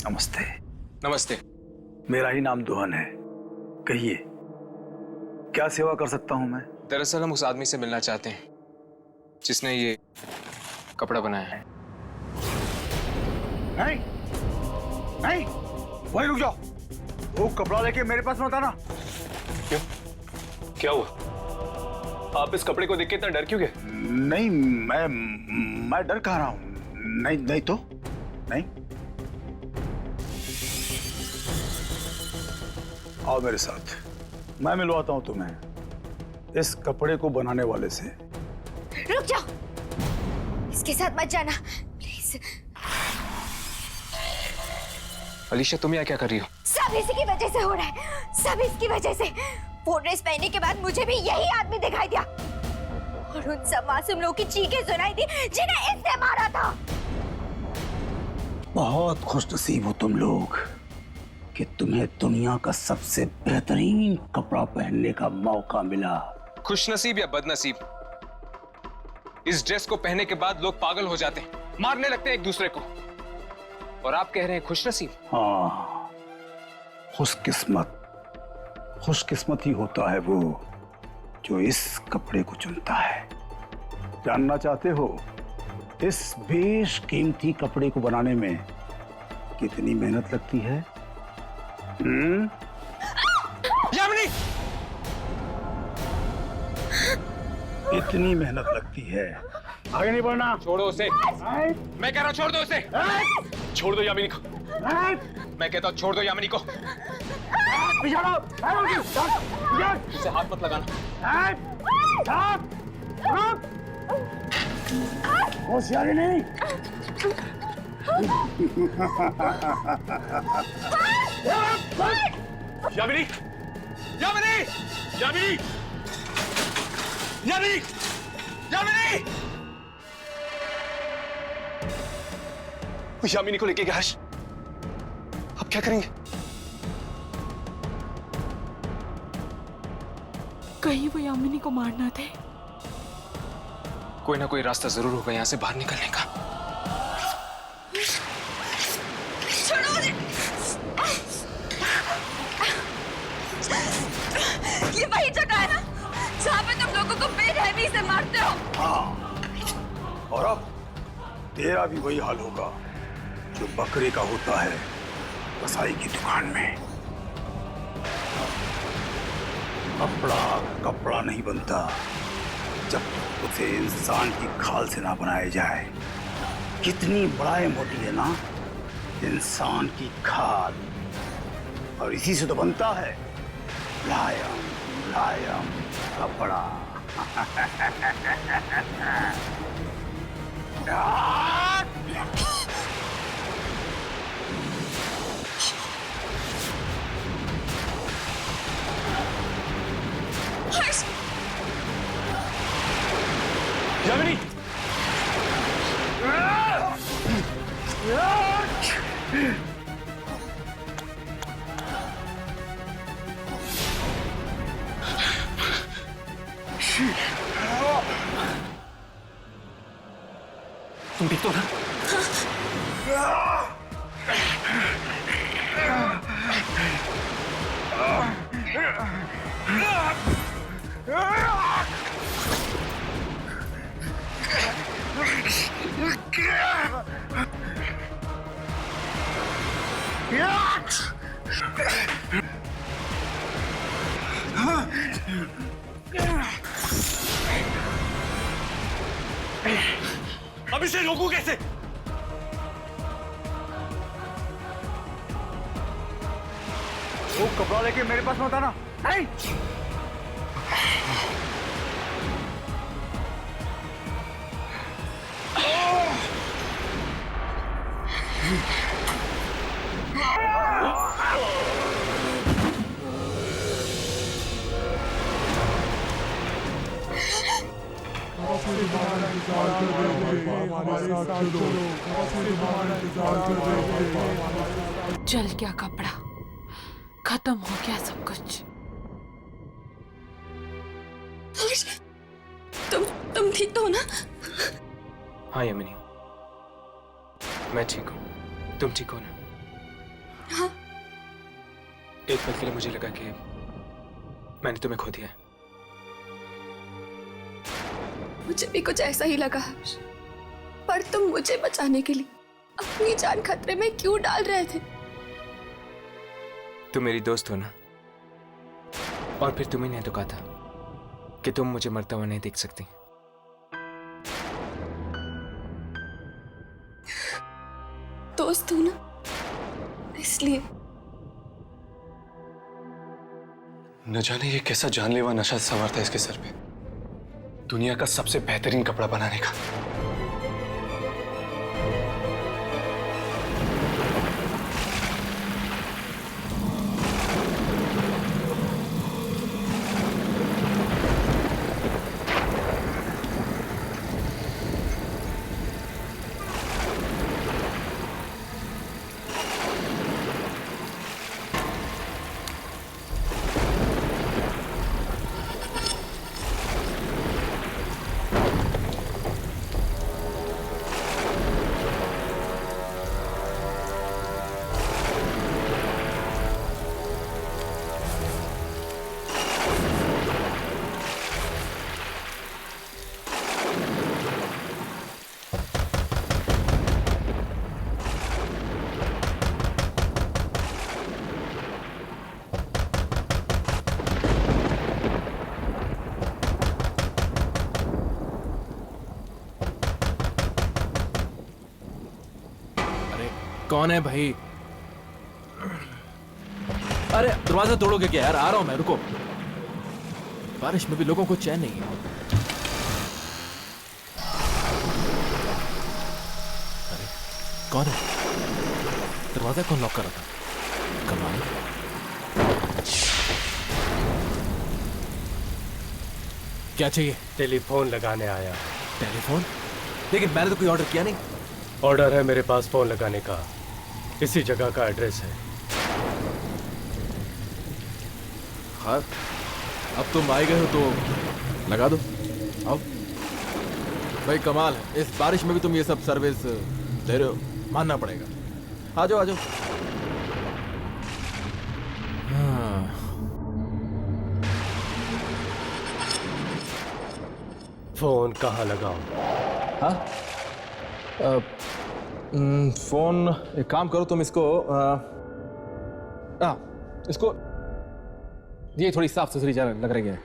नमस्ते। नमस्ते। मेरा ही नाम दुहन है। कहिए, क्या सेवा कर सकता हूं मैं? दरअसल हम उस आदमी से मिलना चाहते हैं जिसने ये कपड़ा बनाया है। नहीं, नहीं, वहीं रुक जाओ। वो कपड़ा लेके मेरे पास मत आना। क्यों? क्या हुआ? आप इस कपड़े को देख के इतना डर क्यों गए? नहीं, मैं डर कहाँ रहा हूं? नहीं, नहीं तो नहीं। आओ मेरे साथ, मैं मिलवाता हूं तुम्हें इस कपड़े को बनाने वाले से। रुक जाओ, इसके साथ मत जाना प्लीज। अलीशा, तुम यहाँ क्या कर रही हो? सब इसी की वजह से हो रहा है, सब इसकी वजह से। वो ड्रेस पहनने के बाद मुझे भी यही आदमी दिखाई दिया और उन सब मासूम लोगों की चीखें सुनाई दी जिन्हें इसने मारा था। बहुत खुशनसीब हो तुम लोग कि तुम्हें दुनिया का सबसे बेहतरीन कपड़ा पहनने का मौका मिला। खुशनसीब या बदनसीब, इस ड्रेस को पहनने के बाद लोग पागल हो जाते हैं, मारने लगते हैं एक दूसरे को, और आप कह रहे हैं खुशनसीब? हाँ, खुशकिस्मत ही होता है वो जो इस कपड़े को चुनता है। जानना चाहते हो इस बेशकीमती कपड़े को बनाने में कितनी मेहनत लगती है? यामिनी! इतनी मेहनत लगती है। आगे नहीं बढ़ना। छोड़ो उसे। मैं कह रहा हूं छोड़ दो उसे। छोड़ दो यामिनी को। मैं कहता हूं छोड़ दो यामिनी को। उसे हाथ मत लगाना। होशियारी नहीं। यामिनी! यामिनी! यामिनी! यामिनी! यामिनी! यामिनी को लेके गया हर्ष। अब क्या करेंगे? कहीं वो यामिनी को मारना थे। कोई ना कोई रास्ता जरूर होगा यहाँ से बाहर निकलने का। ये वही जगह है ना जहाँ पे तुम लोगों को बेरहमी से मारते हो? हाँ, और अब तेरा भी वही हाल होगा जो बकरे का होता है कसाई की दुकान में। कपड़ा कपड़ा नहीं बनता जब उसे इंसान की खाल से ना बनाया जाए। कितनी बड़ाई मोटी है ना इंसान की खाल, और इसी से तो बनता है मुलायम मुलायम कपड़ा। यामिनी! तुम ठीक तो ना? अब इसे रोकूं कैसे? वो कपड़ा लेके मेरे पास मत आना। नहीं, जल गया कपड़ा, खत्म हो गया सब कुछ। तुम ठीक तो हो ना? हाँ यामिनी, मैं ठीक हूँ। तुम ठीक हो ना? हाँ। एक पल के लिए मुझे लगा कि मैंने तुम्हें खो दिया। मुझे भी कुछ ऐसा ही लगा, पर तुम मुझे बचाने के लिए अपनी जान खतरे में क्यों डाल रहे थे? तुम मेरी दोस्त हो ना, और फिर तुम्ही ने तो कहा था कि तुम मुझे मरता हुआ नहीं देख सकती। दोस्त हूं ना, इसलिए। न जाने ये कैसा जानलेवा नशा सवार था इसके सर पे, दुनिया का सबसे बेहतरीन कपड़ा बनाने का। कौन है भाई? अरे दरवाजा तोड़ोगे क्या यार? आ रहा हूं मैं, रुको। बारिश में भी लोगों को चैन नहीं है। अरे कौन है? दरवाजा कौन लॉक कर रहा था? कमाल। क्या चाहिए? टेलीफोन लगाने आया। टेलीफोन? लेकिन मैंने तो कोई ऑर्डर किया नहीं। ऑर्डर है मेरे पास फोन लगाने का, इसी जगह का एड्रेस है। हाँ, अब तुम आए गए हो तो लगा दो। आओ भाई, कमाल है, इस बारिश में भी तुम ये सब सर्विस दे रहे हो, मानना पड़ेगा। आ जाओ आ जाओ। हाँ। फोन कहाँ लगाऊं? हाँ? फोन एक काम करो, तुम इसको इसको ये थोड़ी साफ सुथरी जगह लग रही है।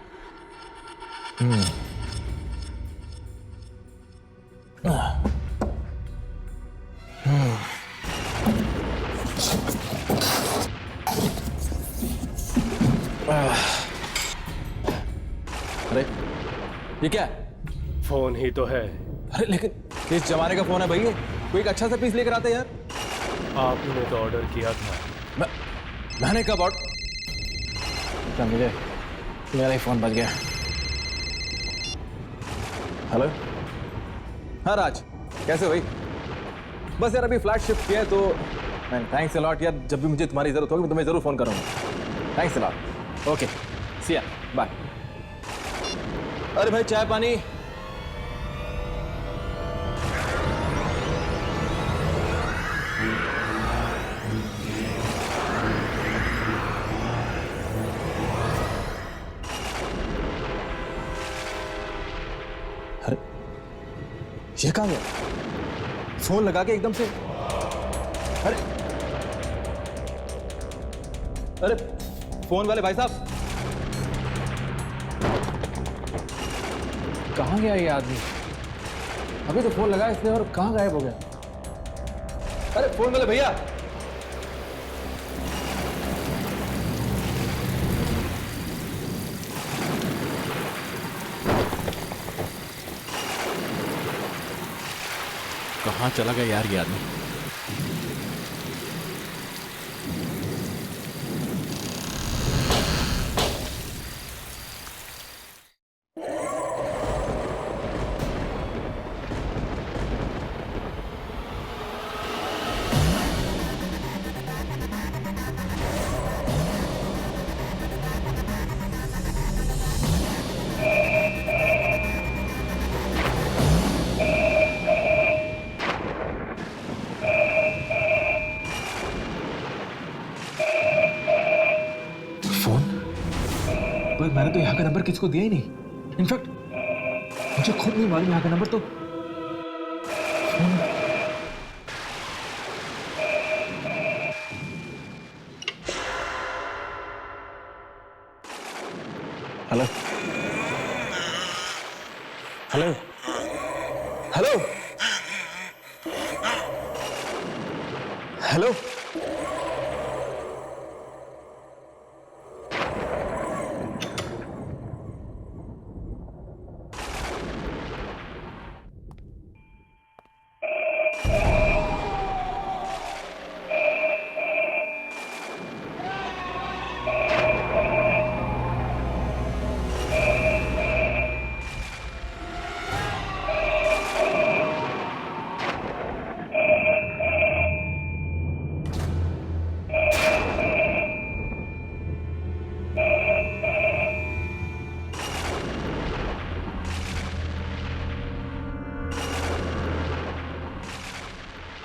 अरे ये क्या है? फोन ही तो है। अरे लेकिन किस जमाने का फोन है भाई ये? कोई एक अच्छा सा पीस लेकर आते यार। आपने तो ऑर्डर किया था। मैंने कब ऑर्डर? मुझे मेरा ही फोन बज गया। हेलो, हाँ राज, कैसे हो भाई? बस यार अभी फ्लैट शिफ्ट किया है तो थैंक्स अ लॉट यार, जब भी मुझे तुम्हारी जरूरत होगी मैं तुम्हें जरूर फोन करूंगा। Thanks a lot. ओके सी या, बाय। अरे भाई चाय पानी? अरे ये कहाँ गया? फोन लगा के एकदम से। अरे अरे फोन वाले भाई साहब, कहाँ गया ये आदमी? अभी तो फोन लगा इसने और कहाँ गायब हो गया? अरे फोन वाले भैया, कहाँ चला गया यार ये आदमी? यहाँ का नंबर किसको दिया ही नहीं। इनफैक्ट मुझे खुद नहीं मालूम यहाँ का नंबर तो hello hello hello hello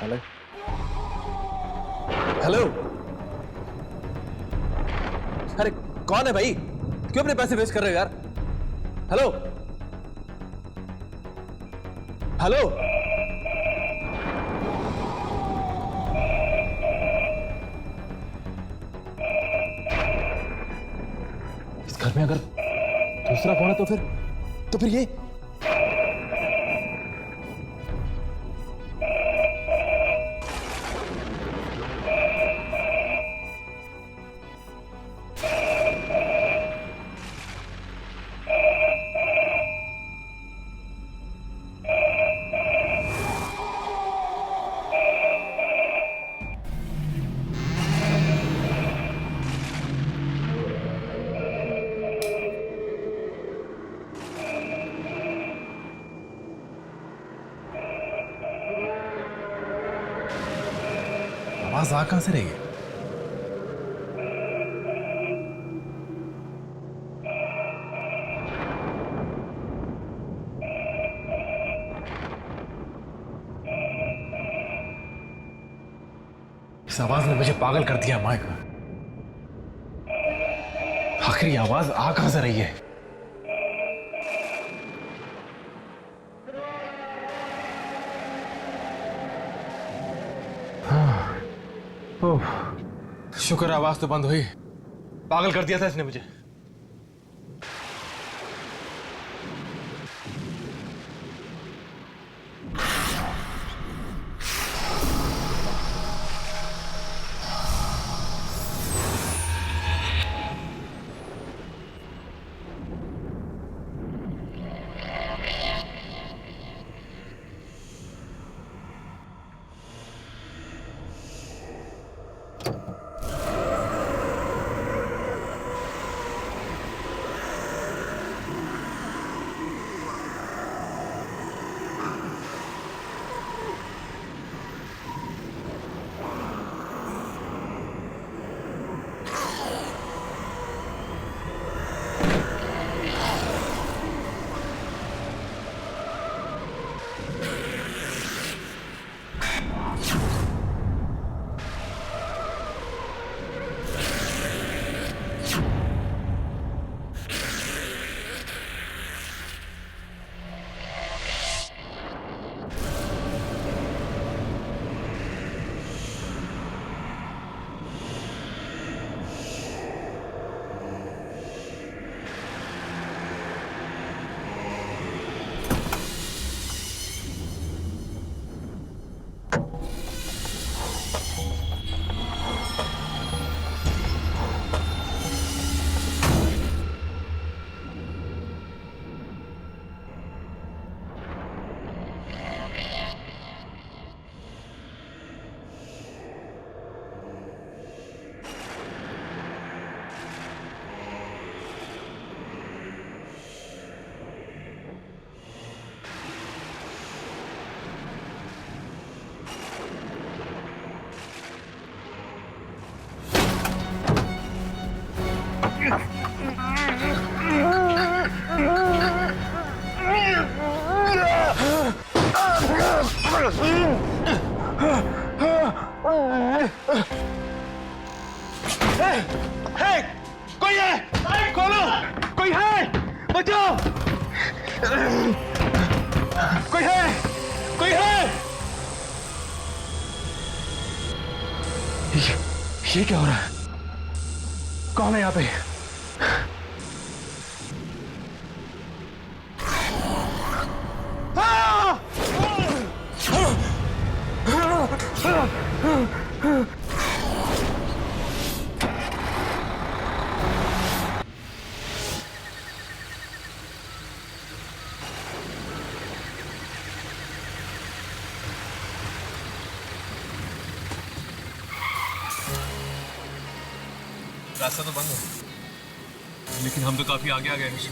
hello hello. अरे कौन है भाई? क्यों अपने पैसे वेस्ट कर रहे हो यार? Hello hello. इस घर में अगर दूसरा फोन है तो फिर ये आवाज आ कहां से रही है? इस आवाज ने मुझे पागल कर दिया माइक। आखिर आवाज आ कहां से रही है? शुक्र आवाज तो बंद हुई। पागल कर दिया था इसने मुझे। कोई है? खोलो, कोई है? कोई है? कोई है? ये क्या हो रहा है? कौन है यहाँ पे? रास्ता तो बंद है, लेकिन हम तो काफी आगे आ गए हैं,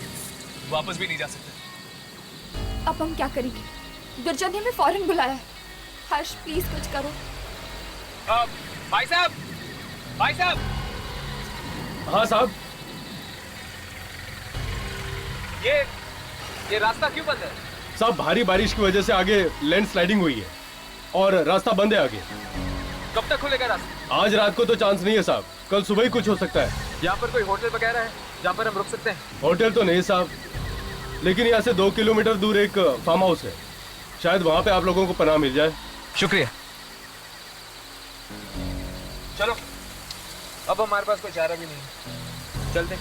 वापस भी नहीं जा सकते। अब हम क्या करेंगे? गिरजा ने हमें फौरन बुलाया है। हर्ष प्लीज कुछ करो। भाई साहब, भाई साहब। हाँ साहब। ये रास्ता क्यों बंद है? साहब भारी बारिश की वजह से आगे लैंड स्लाइडिंग हुई है और रास्ता बंद है आगे। कब तक खुलेगा रास्ता? आज रात को तो चांस नहीं है साहब, कल सुबह ही कुछ हो सकता है। यहाँ पर कोई होटल वगैरह है जहाँ पर हम रुक सकते हैं? होटल तो नहीं साहब, लेकिन यहाँ से 2 किलोमीटर दूर एक फार्म हाउस है, शायद वहाँ पे आप लोगों को पनाह मिल जाए। शुक्रिया। चलो, अब हमारे पास कोई चारा भी नहीं, चलते।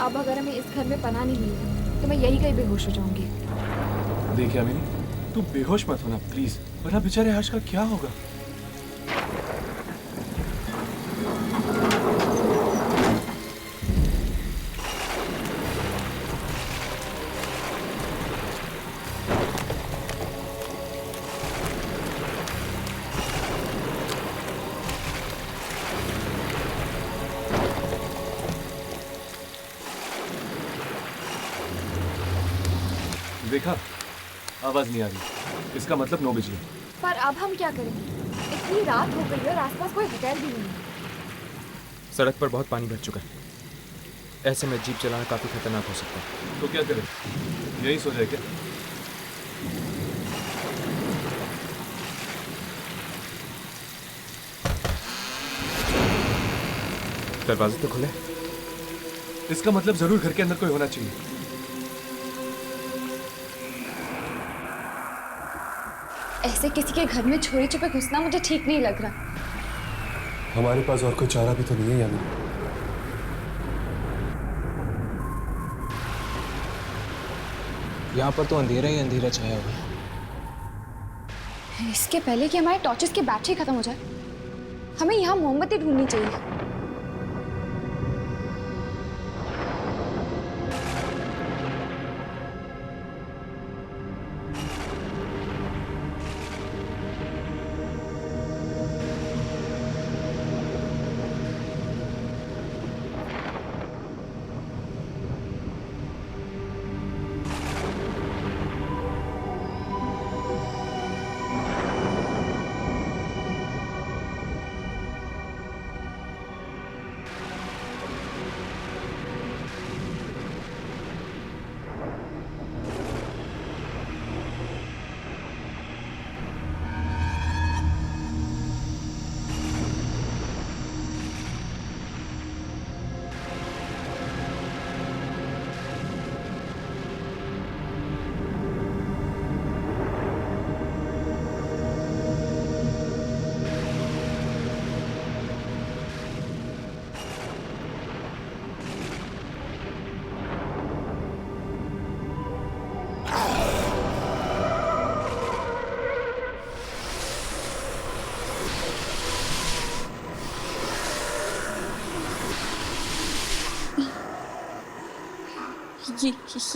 अब अगर हमें इस घर में पनाह नहीं मिली तो मैं यही कहीं बेहोश हो जाऊंगी। देखिए अमीनी, तू बेहोश मत होना प्लीज, वरना बेचारे हर्ष का क्या होगा। देखा, आवाज नहीं आ रही, इसका मतलब 9 बजे। पर अब हम क्या करेंगे? इतनी रात हो गई है और आसपास कोई होटल भी नहीं है। सड़क पर बहुत पानी भर चुका है, ऐसे में जीप चलाना काफी खतरनाक हो सकता है। तो क्या करें, यही सो जाए क्या? दरवाजे तो खुले, इसका मतलब जरूर घर के अंदर कोई होना चाहिए। ऐसे किसी के घर में चोरी छुपे घुसना मुझे ठीक नहीं लग रहा। हमारे पास और कोई चारा भी तो नहीं है यानी। यहाँ पर तो अंधेरा ही अंधेरा छाया हुआ है। इसके पहले कि हमारे टॉर्चेस की बैटरी खत्म हो जाए, हमें यहाँ मोमबत्ती ढूंढनी चाहिए।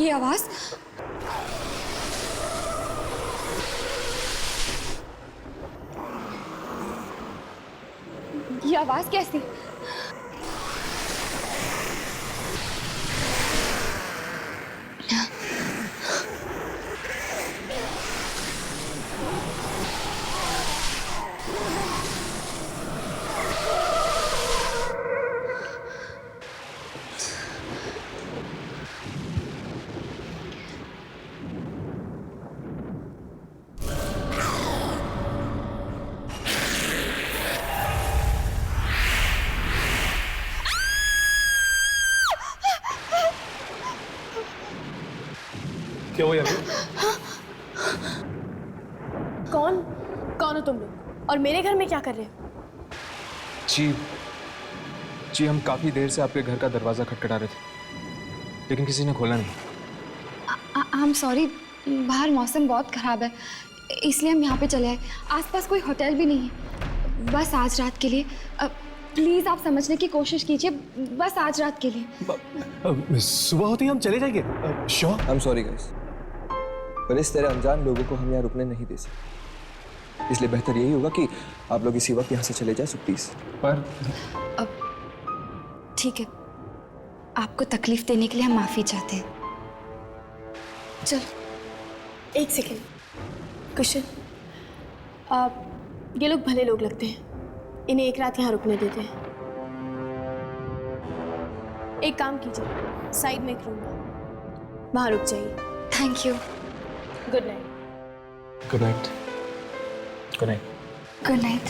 ये आवाज, ये आवाज कैसी? क्या हुआ यार? कौन हो तुम लोग और मेरे घर में क्या कर रहे हो? जी हम काफी देर से आपके घर का दरवाजा खटखटा रहे थे, लेकिन किसी ने खोला नहीं। आई एम सॉरी, बाहर मौसम बहुत ख़राब है इसलिए हम यहाँ पे चले आए। आसपास कोई होटल भी नहीं है, बस आज रात के लिए। प्लीज़ आप समझने की कोशिश कीजिए, बस आज रात के लिए। सुबह होते ही हम चले जाएंगे। Sure. I am sorry guys, पर इस तरह अनजान लोगों को हम यहाँ रुकने नहीं दे सकते, इसलिए बेहतर यही होगा कि आप लोग इसी वक्त यहाँ से चले जाए। So please. पर ठीक है, आपको तकलीफ देने के लिए हम माफ़ी चाहते हैं। चल एक सेकेंड कुशन, ये लोग भले लोग लगते हैं, इन्हें एक रात यहाँ रुकने देते हैं। एक काम कीजिए, साइड में एक रूम है, वहाँ रुक जाइए। Thank you. Good night. Good night. Good night. Good night.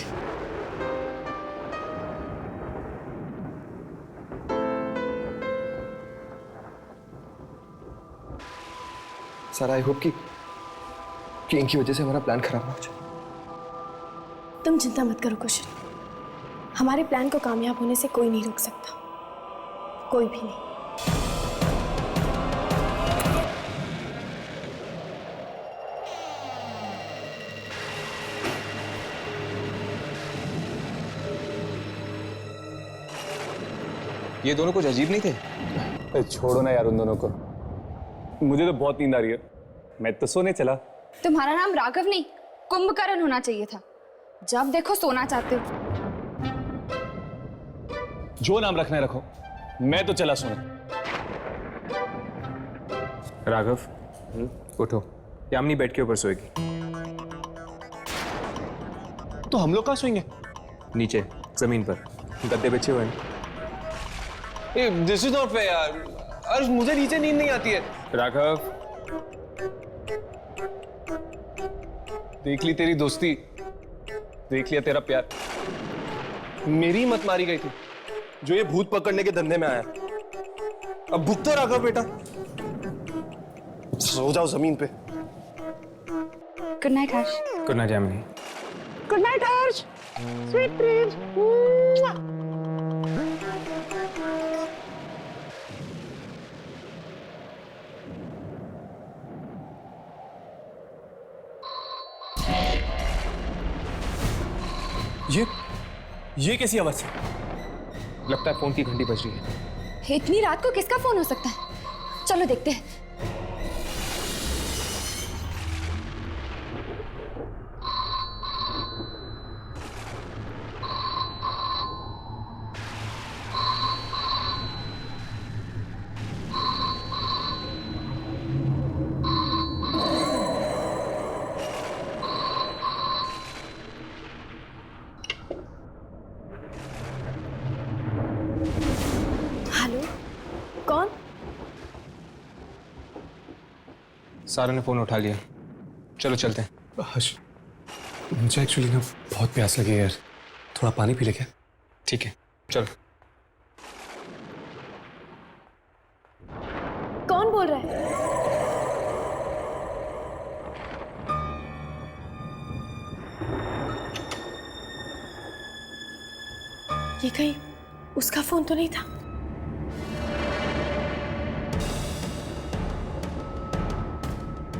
Sir I hope कि इनकी वजह से हमारा प्लान खराब ना हो जाए। तुम चिंता मत करो कुशन, हमारे प्लान को कामयाब होने से कोई नहीं रोक सकता, कोई भी नहीं। ये दोनों कुछ अजीब नहीं थे? छोड़ो ना यार उन दोनों को, मुझे तो बहुत नींद आ रही है, मैं तो सोने चला। तुम्हारा नाम राघव नहीं कुंभकर्ण होना चाहिए था, जब देखो सोना चाहते हो। जो नाम रखना है रखो, मैं तो चला सोने। राघव उठो, यामिनी बेड के ऊपर सोएगी। तो हम लोग कहाँ सोएंगे? नीचे जमीन पर गद्दे बिछे हुए हैं। दिस इज नॉट फेयर यार, अर्श मुझे नीचे नींद नहीं आती है। राघव देख ली तेरी दोस्ती, देख लिया तेरा प्यार, मेरी मत मारी गई थी जो ये भूत पकड़ने के धंधे में आया। अब भुगतो राघव बेटा, सो जाओ जमीन पे। Good night Harsh. Good night Yamini. Good night Harsh, sweet dreams. ये कैसी आवाज है? लगता है फोन की घंटी बज रही है। इतनी रात को किसका फोन हो सकता है? चलो देखते हैं। कौन? सारा ने फोन उठा लिया, चलो चलते हैं। हर्ष, मुझे एक्चुअली ना बहुत प्यास लगी है यार, थोड़ा पानी पी ले क्या? ठीक है चलो। कौन बोल रहा है? ये कहीं उसका फोन तो नहीं था?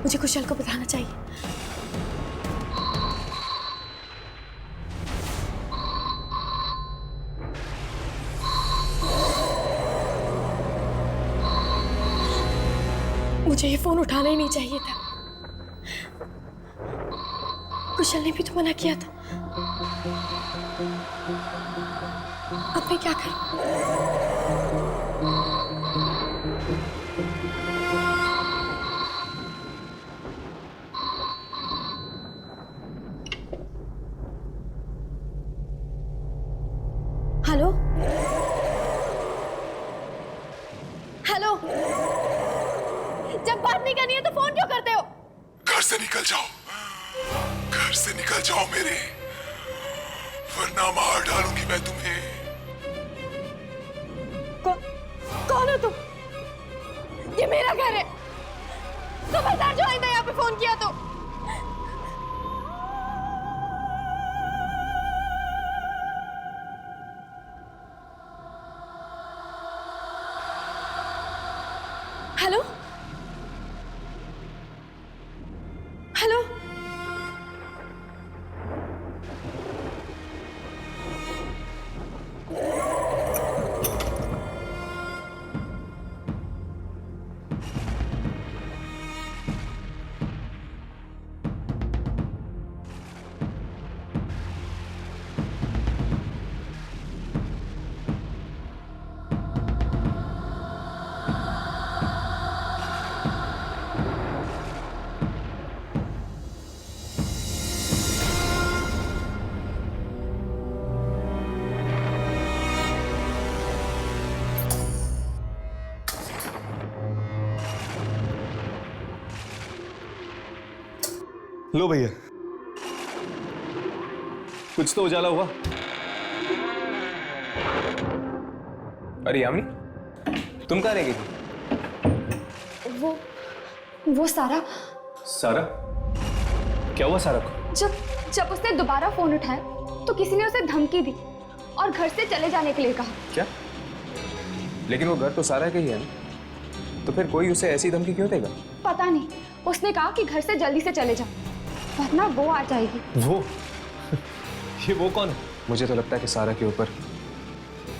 मुझे कुशल को बताना चाहिए। मुझे ये फोन उठाना ही नहीं चाहिए था, कुशल ने भी तो मना किया था। अब मैं क्या करूं? हेलो हेलो, जब बात नहीं करनी है तो फोन क्यों करते हो? घर से निकल जाओ, घर से निकल जाओ मेरे, वरना मार डालूंगी मैं तुम्हें। कौन हो तुम? ये मेरा घर है, खबरदार जो आइंदा यहाँ पे फोन किया तो। हेलो हेलो लो भैया, कुछ तो उजाला हुआ। अरे यामिनी, तुम कहाँ रह गई थी? वो सारा क्या हुआ सारा को? जब उसने दोबारा फोन उठाया तो किसी ने उसे धमकी दी और घर से चले जाने के लिए कहा। क्या? लेकिन वो घर तो सारा का ही है ना, तो फिर कोई उसे ऐसी धमकी क्यों देगा? पता नहीं, उसने कहा कि घर से जल्दी से चले जाओ वरना वो आ जाएगी। वो? ये वो कौन है? मुझे तो लगता है कि सारा के ऊपर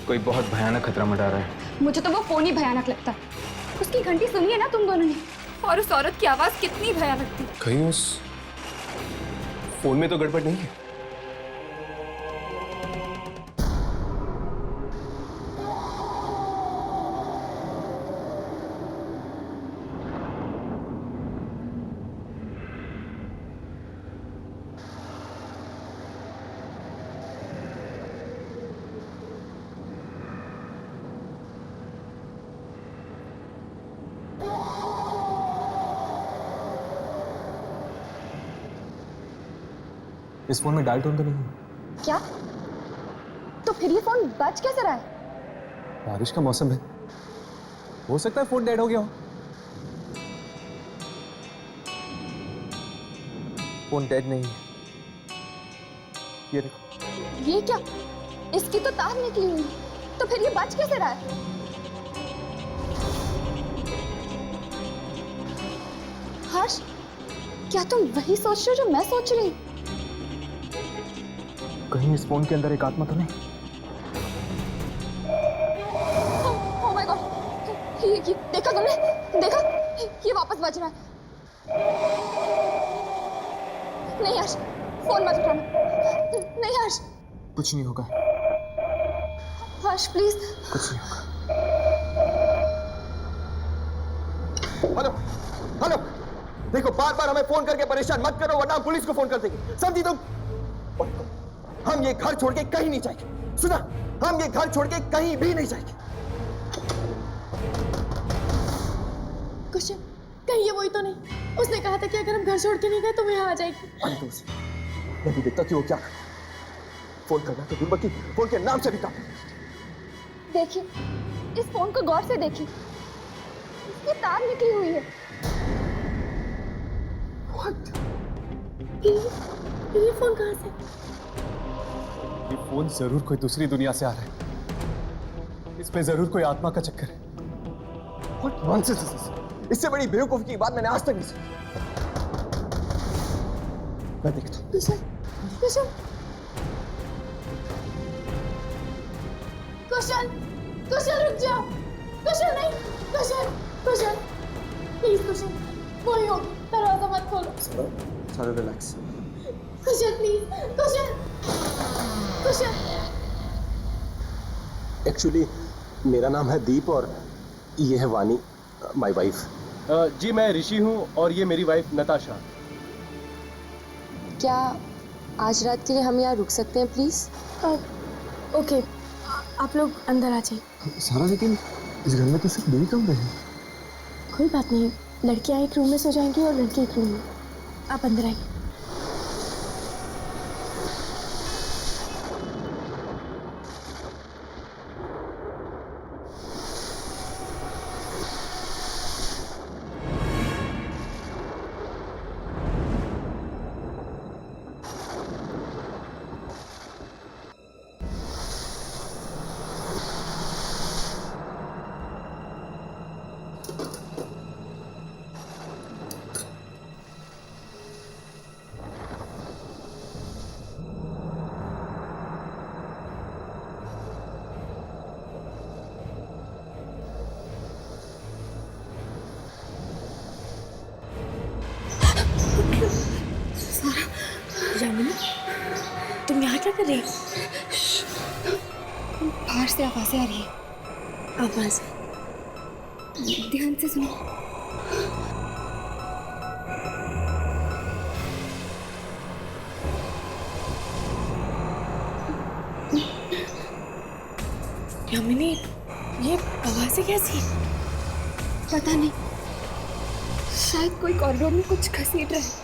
कोई बहुत भयानक खतरा मंडरा रहा है। मुझे तो वो फोन ही भयानक लगता है। उसकी घंटी सुनी है ना तुम दोनों ने, और उस औरत की आवाज कितनी भयानक थी। कहीं उस फोन में तो गड़बड़ नहीं है? इस फोन में डायल टोन तो नहीं है? क्या? तो फिर ये फोन बज कैसे रहा है? बारिश का मौसम है, हो सकता है फोन डेड हो गया हो। फोन डेड नहीं है, ये देखो। ये क्या? इसकी तो तार निकली हुई है, तो फिर ये बज कैसे रहा है? हर्ष, क्या तुम वही सोच रहे हो जो मैं सोच रही हूँ? कहीं इस फोन के अंदर एक आत्मा तो नहीं? ओह माय गॉड, ये देखा तुमने? देखा? ये वापस बज रहा है। नहीं हर्ष, फोन मत उठाना। नहीं हर्ष। कुछ नहीं होगा। हर्ष प्लीज। कुछ नहीं होगा। हेलो हेलो, देखो बार बार हमें फोन करके परेशान मत करो वरना हम पुलिस को फोन कर देंगे, समझी तुम? हम ये घर छोड़ के कहीं नहीं जाएंगे, सुना? हम ये घर छोड़ के कहीं भी नहीं जाएंगे। कुशन, कहीं ये वही तो नहीं? उसने कहा था कि अगर हम घर छोड़ के नहीं गए तो मैं यहाँ आ जाएगी। मैं भी देखता कि वो क्या फोन करना तो दूर की फोन के नाम से भी काम। देखिए, इस फोन को गौर से देखिए, इसकी तार निकली हुई है। What? ये फोन कहाँ से? ये फोन जरूर कोई दूसरी दुनिया से आ रहा है, इसमें जरूर कोई आत्मा का चक्कर है। What nonsense is this? इससे बड़ी बेवकूफी की बात मैंने आज तक नहीं सुनी। मैं देखता हूँ। कुशन, कुशन, कुशन, कुशन रुक जाओ। कुशन नहीं, कुशन, कुशन, प्लीज कुशन, वही हो, दरवाजा मत खोलो। सारा relax. Cushion please, cushion, cushion. Actually मेरा नाम है दीप और ये है वानी, माय वाइफ। जी मैं ऋषि हूँ और ये मेरी वाइफ नताशा। क्या आज रात के लिए हम यहाँ रुक सकते हैं प्लीज? ओके, आप लोग अंदर आ जाइए। सारा लेकिन इस घर में तो सिर्फ 2 कमरे हैं। कोई बात नहीं, लड़कियाँ एक रूम में सो जाएंगी और लड़के एक रूम में। आप अंदर आइए। यामिनी, तुम यहाँ क्या कर रही हो? बाहर से आवाजें आ रही है। आवाज ध्यान से सुनो। यामिनी, ये आवाजें कैसी? पता नहीं, शायद कोई कॉरिडोर में कुछ घसीट रहा है।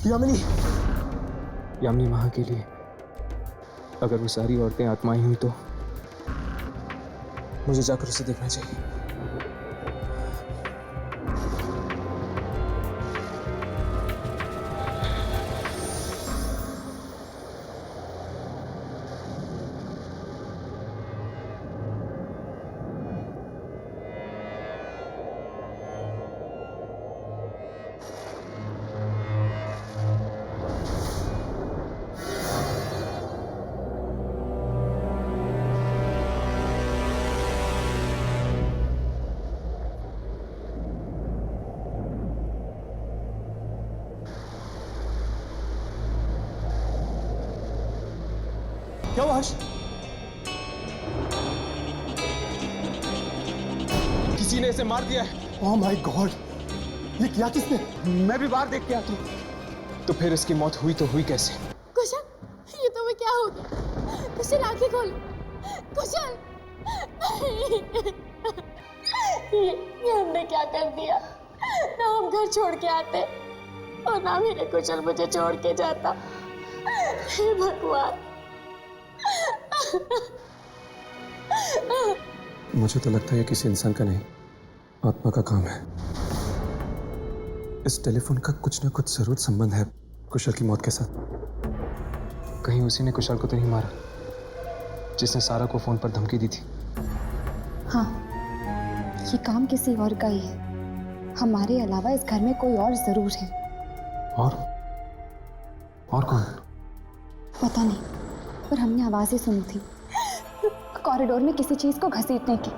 यामिनी, यामिनी वहां के लिए अगर वो सारी औरतें आत्माएं हुई तो मुझे जाकर उसे देखना चाहिए। क्या हुआ हर्ष? किसी ने इसे मार दिया है। ओह माय गॉड, ये किया किसने? मैं भी बाहर देख के आता हूँ। तो फिर इसकी मौत हुई तो हुई कैसे? कुशल, ये तुम्हें क्या हो गया? कुशल आंखें खोल। कुशल, ये हमने क्या कर दिया? ना हम घर छोड़ के आते और ना मेरे कुशल मुझे छोड़ के जाता। हे भगवान। मुझे तो लगता है ये किसी इंसान का नहीं, आत्मा का काम है। इस टेलीफोन का कुछ ना कुछ जरूर संबंध है कुशल की मौत के साथ। कहीं उसी ने कुशल को तो नहीं मारा जिसने सारा को फोन पर धमकी दी थी? हाँ, ये काम किसी और का ही है। हमारे अलावा इस घर में कोई और जरूर है। और कौन? पता नहीं, पर हमने आवाजें सुनी थी कॉरिडोर में किसी चीज को घसीटने की।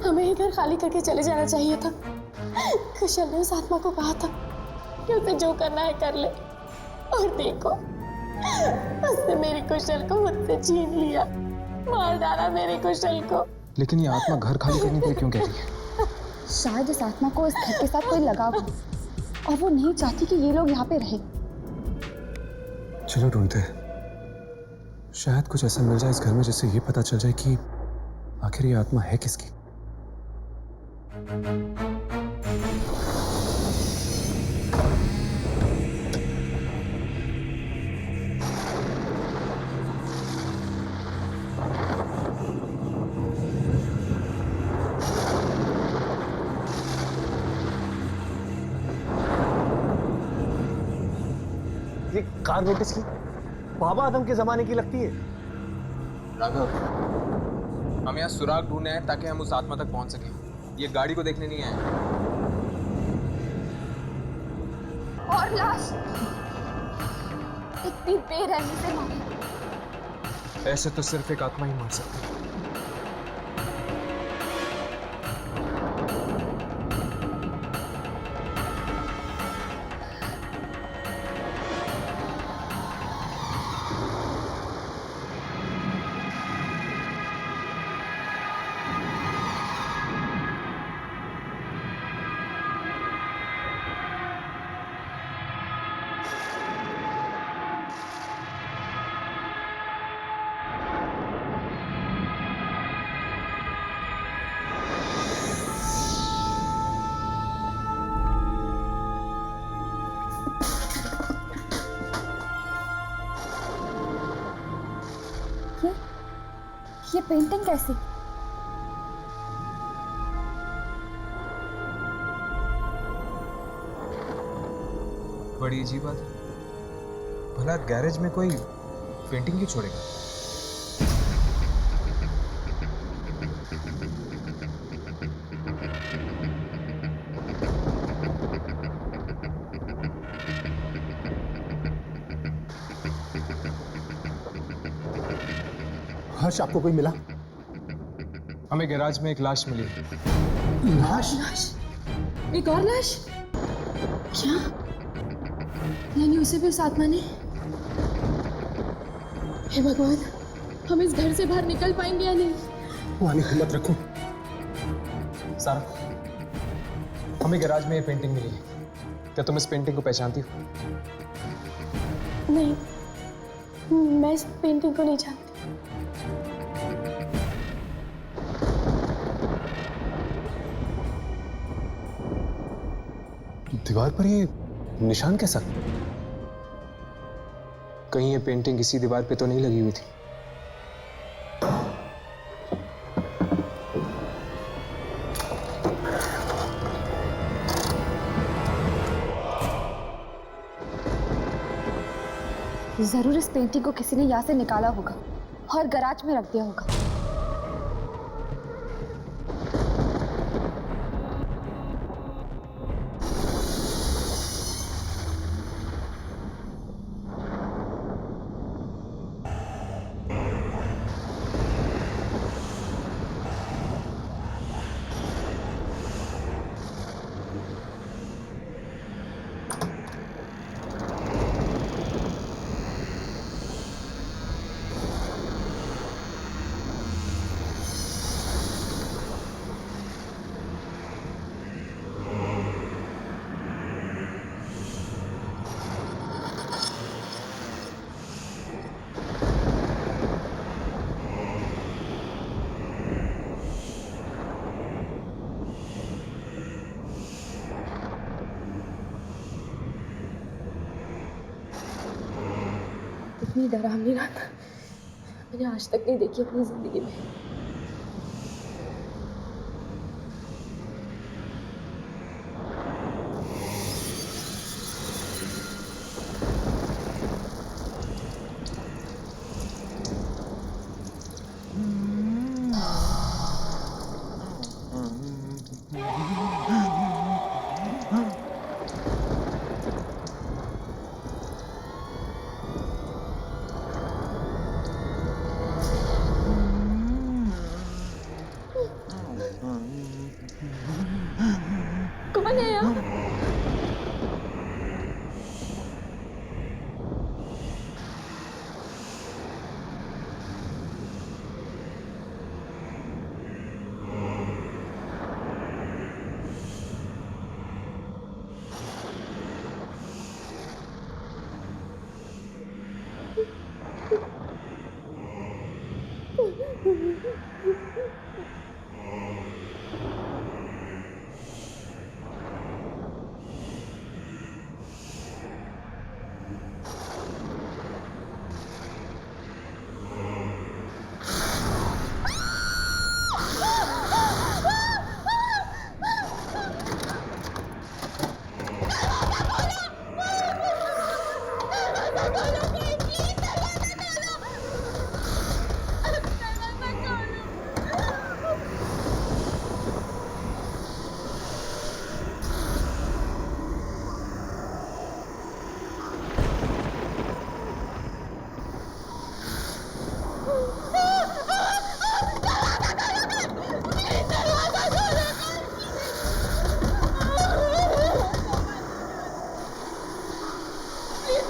हमें ये घर खाली करके चले जाना चाहिए था। कुशल ने उस आत्मा को कहा था कि उसे जो करना है कर ले। और देखो, उसने मेरी कुशल को मुझसे छीन लिया, मार डाला मेरे कुशल को। लेकिन ये आत्मा घर खाली करने के लिए क्यों कह रही है? शायद इस आत्मा को इस घर के साथ कोई लगाव हो और वो नहीं चाहती कि ये लोग यहाँ पे रहे। चलो ढूंढते, शायद कुछ ऐसा मिल जाए इस घर में जिससे ये पता चल जाए कि आखिर ये आत्मा है किसकी। ये कार नोटिस की बाबा आदम के जमाने की लगती है। राघव, हम यहाँ सुराग ढूंढने हैं ताकि हम उस आत्मा तक पहुंच सकें। ये गाड़ी को देखने नहीं आए। और लाश इतनी बेरहमी से मारी। ऐसे तो सिर्फ एक आत्मा ही मार सकती है। ये पेंटिंग कैसी? बड़ी अजीब बात है। भला गैरेज में कोई पेंटिंग क्यों छोड़ेगा? हर्ष, आपको कोई मिला? हमें गैराज में एक लाश मिली। लाश? एक और लाश? क्या? यानी उसे भी उस आत्मा ने? हे भगवान, हम इस घर से बाहर निकल पाएंगे या नहीं? वानी, हिम्मत रखो। सारा, हमें गैराज में ये पेंटिंग मिली है। क्या तुम इस पेंटिंग को पहचानती हो? नहीं, मैं इस पेंटिंग को नहीं जानती। दीवार पर ये निशान कैसा? कहीं ये पेंटिंग इसी दीवार पे तो नहीं लगी हुई थी? जरूर इस पेंटिंग को किसी ने यहाँ से निकाला होगा और गैराज में रख दिया होगा। इतनी डरावनी रात मैंने आज तक नहीं देखी अपनी जिंदगी में।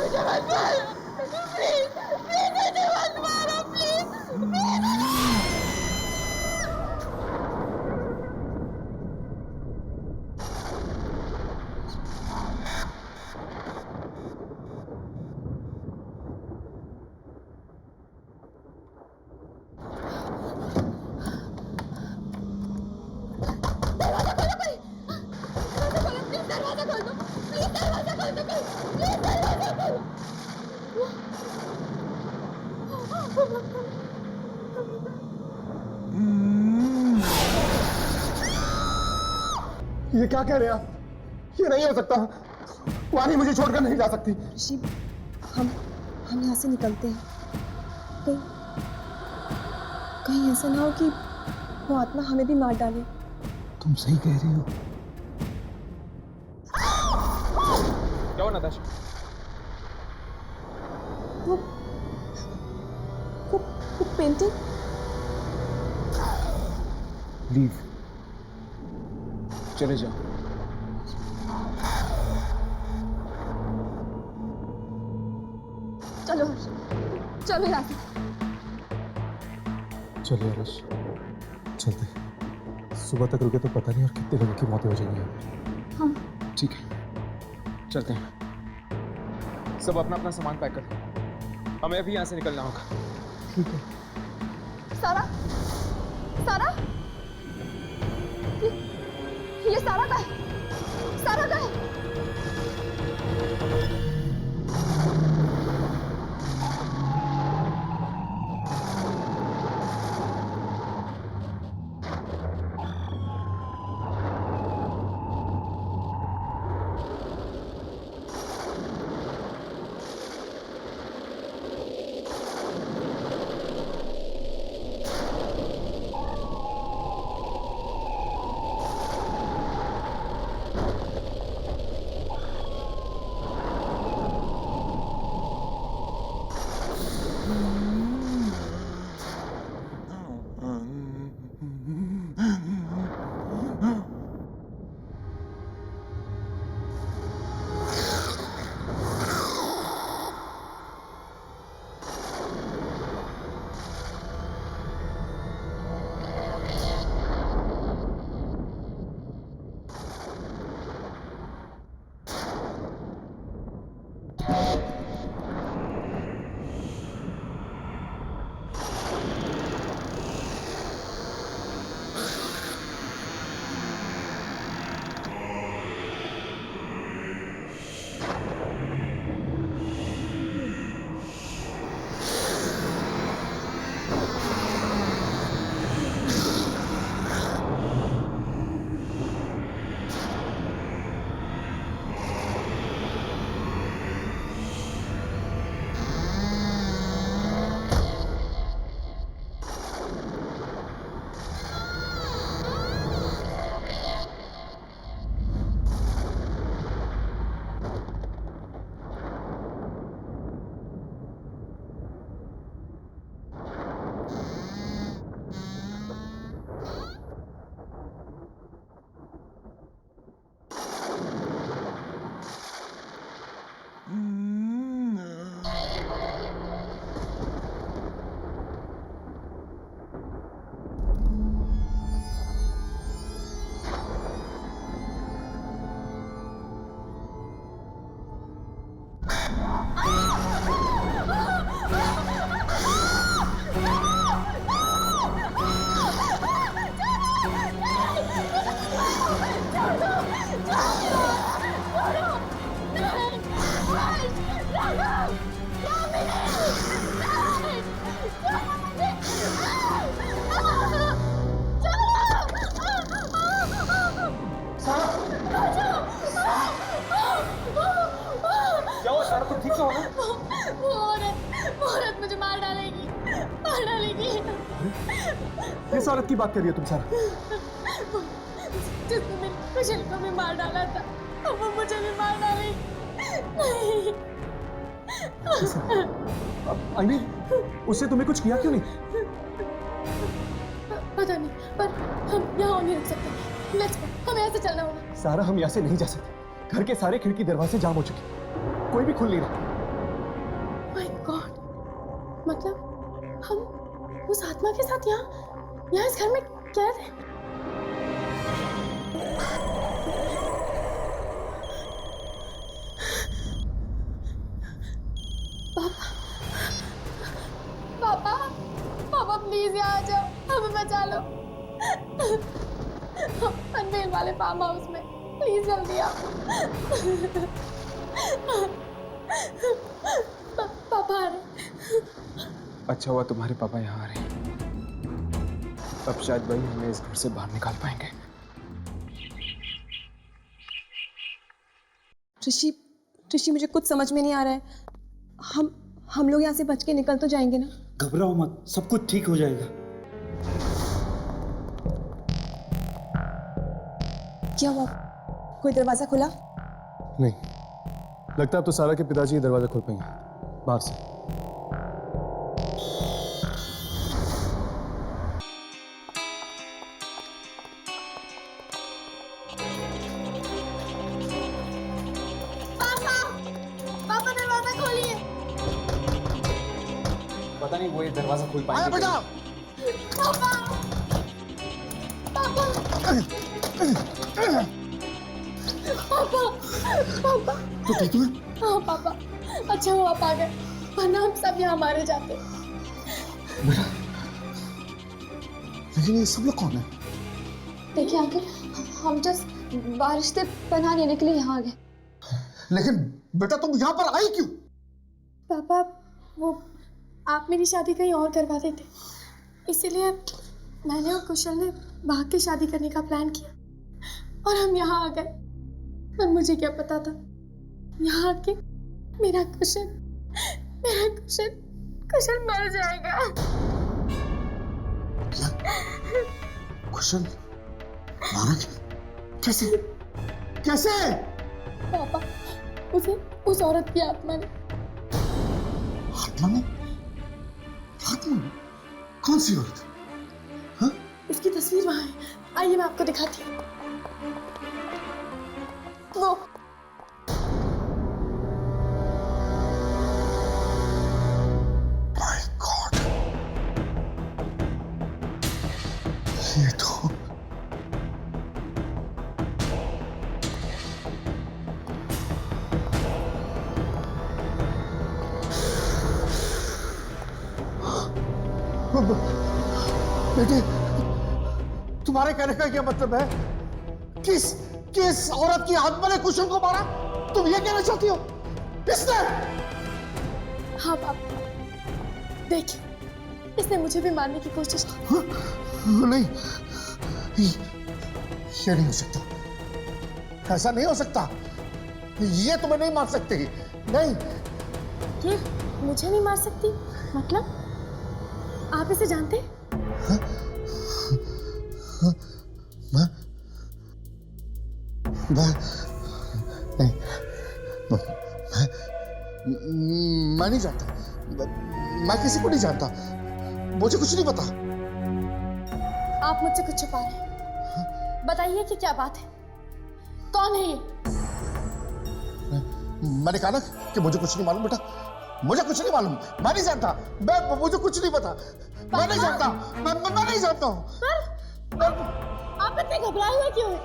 मुझे मत मारो प्लीज प्लीज मुझे मत मारो प्लीज दरवाजा खोल दो प्लीज दरवाजा खोल दो प्लीज दरवाजा खोल ये क्या कह रहे हैं आप? ये नहीं हो सकता। वानी मुझे छोड़कर नहीं जा सकती। ऋषि हम यहाँ से निकलते हैं। कहीं कहीं ऐसा ना हो कि वो आत्मा हमें भी मार डाले। तुम सही कह रही हो। क्या हुआ नताशा? वो पेंटिंग। लीव, चले जाओ। चलो चलो यहाँ से। चलिए हर्ष, चलते। सुबह तक रुके तो पता नहीं और कितने लोगों की मौतें हो जाएंगी। हाँ ठीक है, चलते हैं। सब अपना अपना सामान पैक कर। हमें अभी यहाँ से निकलना होगा। ठीक है। सारा सारा ये सारा का है। सारा का है। किस औरत की बात कर रही हो तुम सारा? जिसने मेरी कुशल को भी मार डाला था, अब वो मुझे भी मार डालेगी। नहीं। अन्वी, उससे तुम्हें कुछ किया क्यों नहीं? पता नहीं, पर हम यहाँ नहीं रुक सकते। लेट्स गो, हमें यहाँ से चलना होगा। सारा, हम यहाँ से नहीं जा सकते। घर के सारे खिड़की दरवाजे जाम हो चुके, कोई भी खुल नहीं रहा। माय गॉड, मतलब हम उस आत्मा के साथ यहाँ इस घर में कैद हैं। पापा, पापा प्लीज यहाँ आ जाओ, हमें बचा लो। पनवेल वाले फार्म हाउस में, प्लीज जल्दी आओ। पापा आ रहे। अच्छा हुआ तुम्हारे पापा यहाँ आ रहे हैं। अब शायद वही हमें इस घर से बाहर निकाल पाएंगे। ऋषि मुझे कुछ समझ में नहीं आ रहा है। हम लोग यहाँ से बच के निकल तो जाएंगे ना? घबराओ मत, सब कुछ ठीक हो जाएगा। क्या हुआ? कोई दरवाजा खुला? नहीं, लगता है अब तो सारा के पिताजी ये दरवाजा खोल पाएंगे बाहर से। पापा दरवाजा खोलिए। पता नहीं वो ये दरवाजा खोल पाएंगे। बेटा, पापा, पापा, पापा, पापा। तो ठीक है? हाँ पापा, अच्छा हुआ आप आ गए, वरना हम सब यहाँ मारे जाते। बेटा, लेकिन ये सब लोग कौन है? देखिए अंकल, हम जस्ट बारिश से पनाह लेने के लिए यहाँ आ गए। लेकिन बेटा तुम यहाँ पर आई क्यों? पापा, वो आप मेरी शादी कहीं और करवा देते, इसीलिए मैंने और कुशल ने भाग के शादी करने का प्लान किया और हम यहाँ आ गए। और मुझे क्या पता था यहाँ आके मेरा कुशल मर जाएगा। क्या? कुशल मारा क्या? कैसे? कैसे? पापा, उसे उस औरत की आत्मा ने। आत्मा ने? आत्मा? कौन सी औरत? हाँ? उसकी तस्वीर वहां है, आइए मैं आपको दिखाती हूँ। वो माय गॉड, ये तो बेटे, तुम्हारे कहने का क्या मतलब है? किस औरत की आत्मा ने कुशल को मारा? तुम ये कहना चाहती हो? इसने? हाँ पापा, देखिए, इसने मुझे भी मारने की कोशिश की। नहीं, ये नहीं हो सकता, ऐसा नहीं हो सकता। ये तुम्हें नहीं मार सकती। नहीं, ये मुझे नहीं मार सकती? मतलब आप इसे जानते हैं? मैं नहीं जानता, मैं किसी को नहीं जानता, मुझे कुछ नहीं पता। आप मुझसे कुछ छुपा रहे हैं, बताइए कि क्या बात है, कौन है ये? मैंने कहा ना कि मुझे कुछ नहीं मालूम बेटा, मुझे कुछ नहीं मालूम, मैं नहीं जानता, मुझे कुछ नहीं पता, मैं नहीं जानता, मैं नहीं जानता हूँ। आप इतने घबराए हुए क्यों हैं?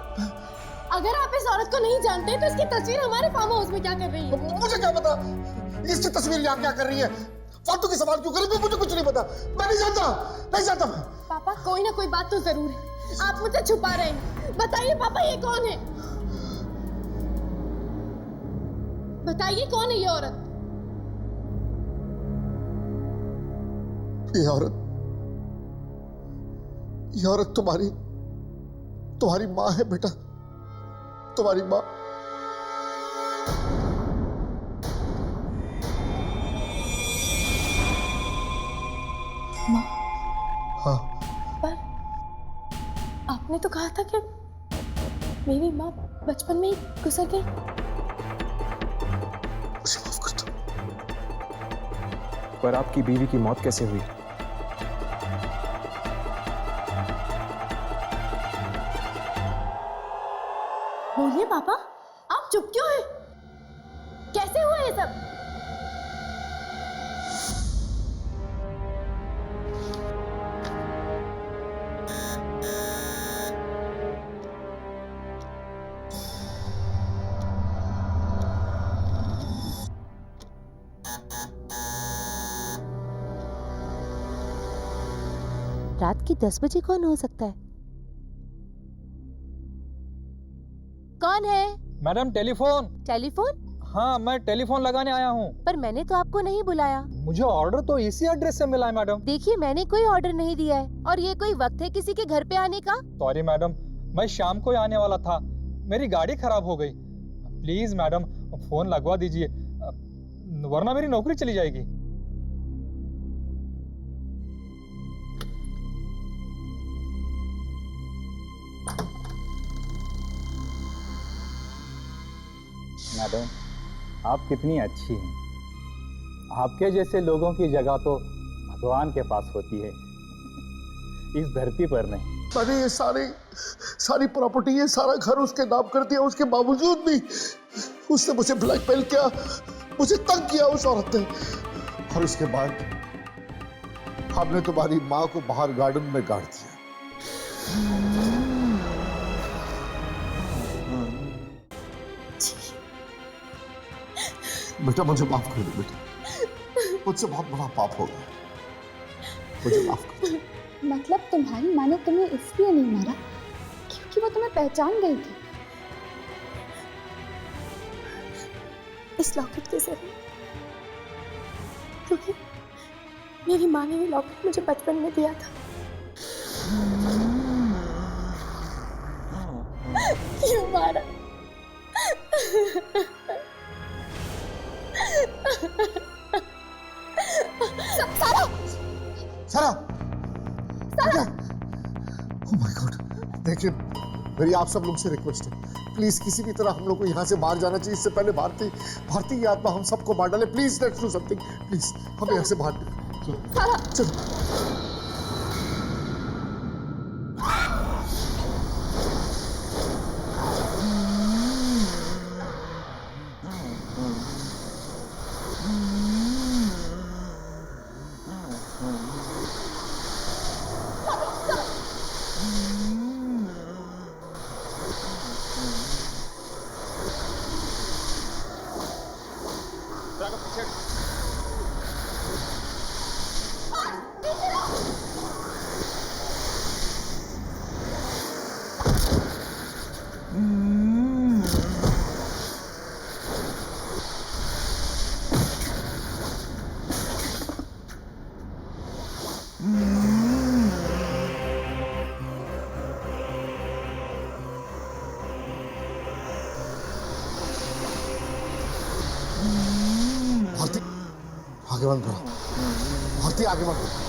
अगर आप इस औरत को नहीं जानते तो इसकी तस्वीर हमारे फार्म हाउस में क्या कर रही है? मुझे क्या पता इसकी तस्वीर यहाँ क्या कर रही है? फालतू के सवाल क्यों कर रही है? मुझे कुछ नहीं पता, मैं नहीं जानता, नहीं जानता मैं। पापा, कोई ना कोई बात तो जरूर है, आप मुझसे छुपा रहे हैं। बताइए पापा, ये कौन है? बताइए कौन है ये औरत? ये औरत तुम्हारी माँ है बेटा, तुम्हारी माँ। माँ? हाँ। पर आपने तो कहा था कि मेरी माँ बचपन में ही गुजर गई। मुझे माफ कर दो। पर आपकी बीवी की मौत कैसे हुई? बोलिए पापा, आप चुप क्यों हैं? कैसे हुआ ये सब? रात के 10 बजे कौन हो सकता है? कौन है? Madam telephone. टेलीफोन? हाँ, मैं टेलीफोन लगाने आया हूँ। पर मैंने तो आपको नहीं बुलाया। मुझे ऑर्डर तो इसी एड्रेस से मिला है मैडम। देखिए, मैंने कोई ऑर्डर नहीं दिया है और ये कोई वक्त है किसी के घर पे आने का? सॉरी मैडम, मैं शाम को ही आने वाला था, मेरी गाड़ी खराब हो गई। प्लीज मैडम फोन लगवा दीजिए, वरना मेरी नौकरी चली जाएगी। मैडम आप कितनी अच्छी हैं। आपके जैसे लोगों की जगह तो भगवान के पास होती है, इस धरती पर नहीं। मैंने ये सारी प्रॉपर्टी, ये सारा घर उसके नाम कर दिया, उसके बावजूद भी उसने मुझे ब्लैकमेल किया, मुझे तंग किया उस औरत ने। और उसके बाद हमने तुम्हारी माँ को बाहर गार्डन में गाड़ दिया। बेटा मुझे माफ कर दो बेटा, मुझसे बहुत बड़ा पाप हो गया, मुझे माफ कर दो। मतलब तुम्हारी माँ ने तुम्हें इसलिए नहीं मारा क्योंकि वो तुम्हें पहचान गई थी? इस लॉकेट के जरिए, क्योंकि मेरी माँ ने ये लॉकेट मुझे बचपन में दिया था। क्यों मारा? सारा ओह माय गॉड। देखिए मेरी आप सब लोग से रिक्वेस्ट है, प्लीज किसी भी तरह हम लोग को यहाँ से बाहर जाना चाहिए। इससे पहले भारती की आत्मा हम सबको मार डाले। Please let's do something, please हमें यहाँ से बाहर चलो। आगे बंद करो भारती, आगे बंद करो।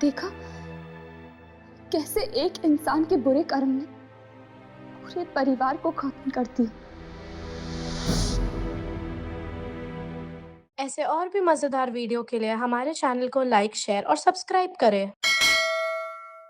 देखा कैसे एक इंसान के बुरे कर्म ने पूरे परिवार को खत्म कर दिया। ऐसे और भी मजेदार वीडियो के लिए हमारे चैनल को लाइक, शेयर और सब्सक्राइब करें।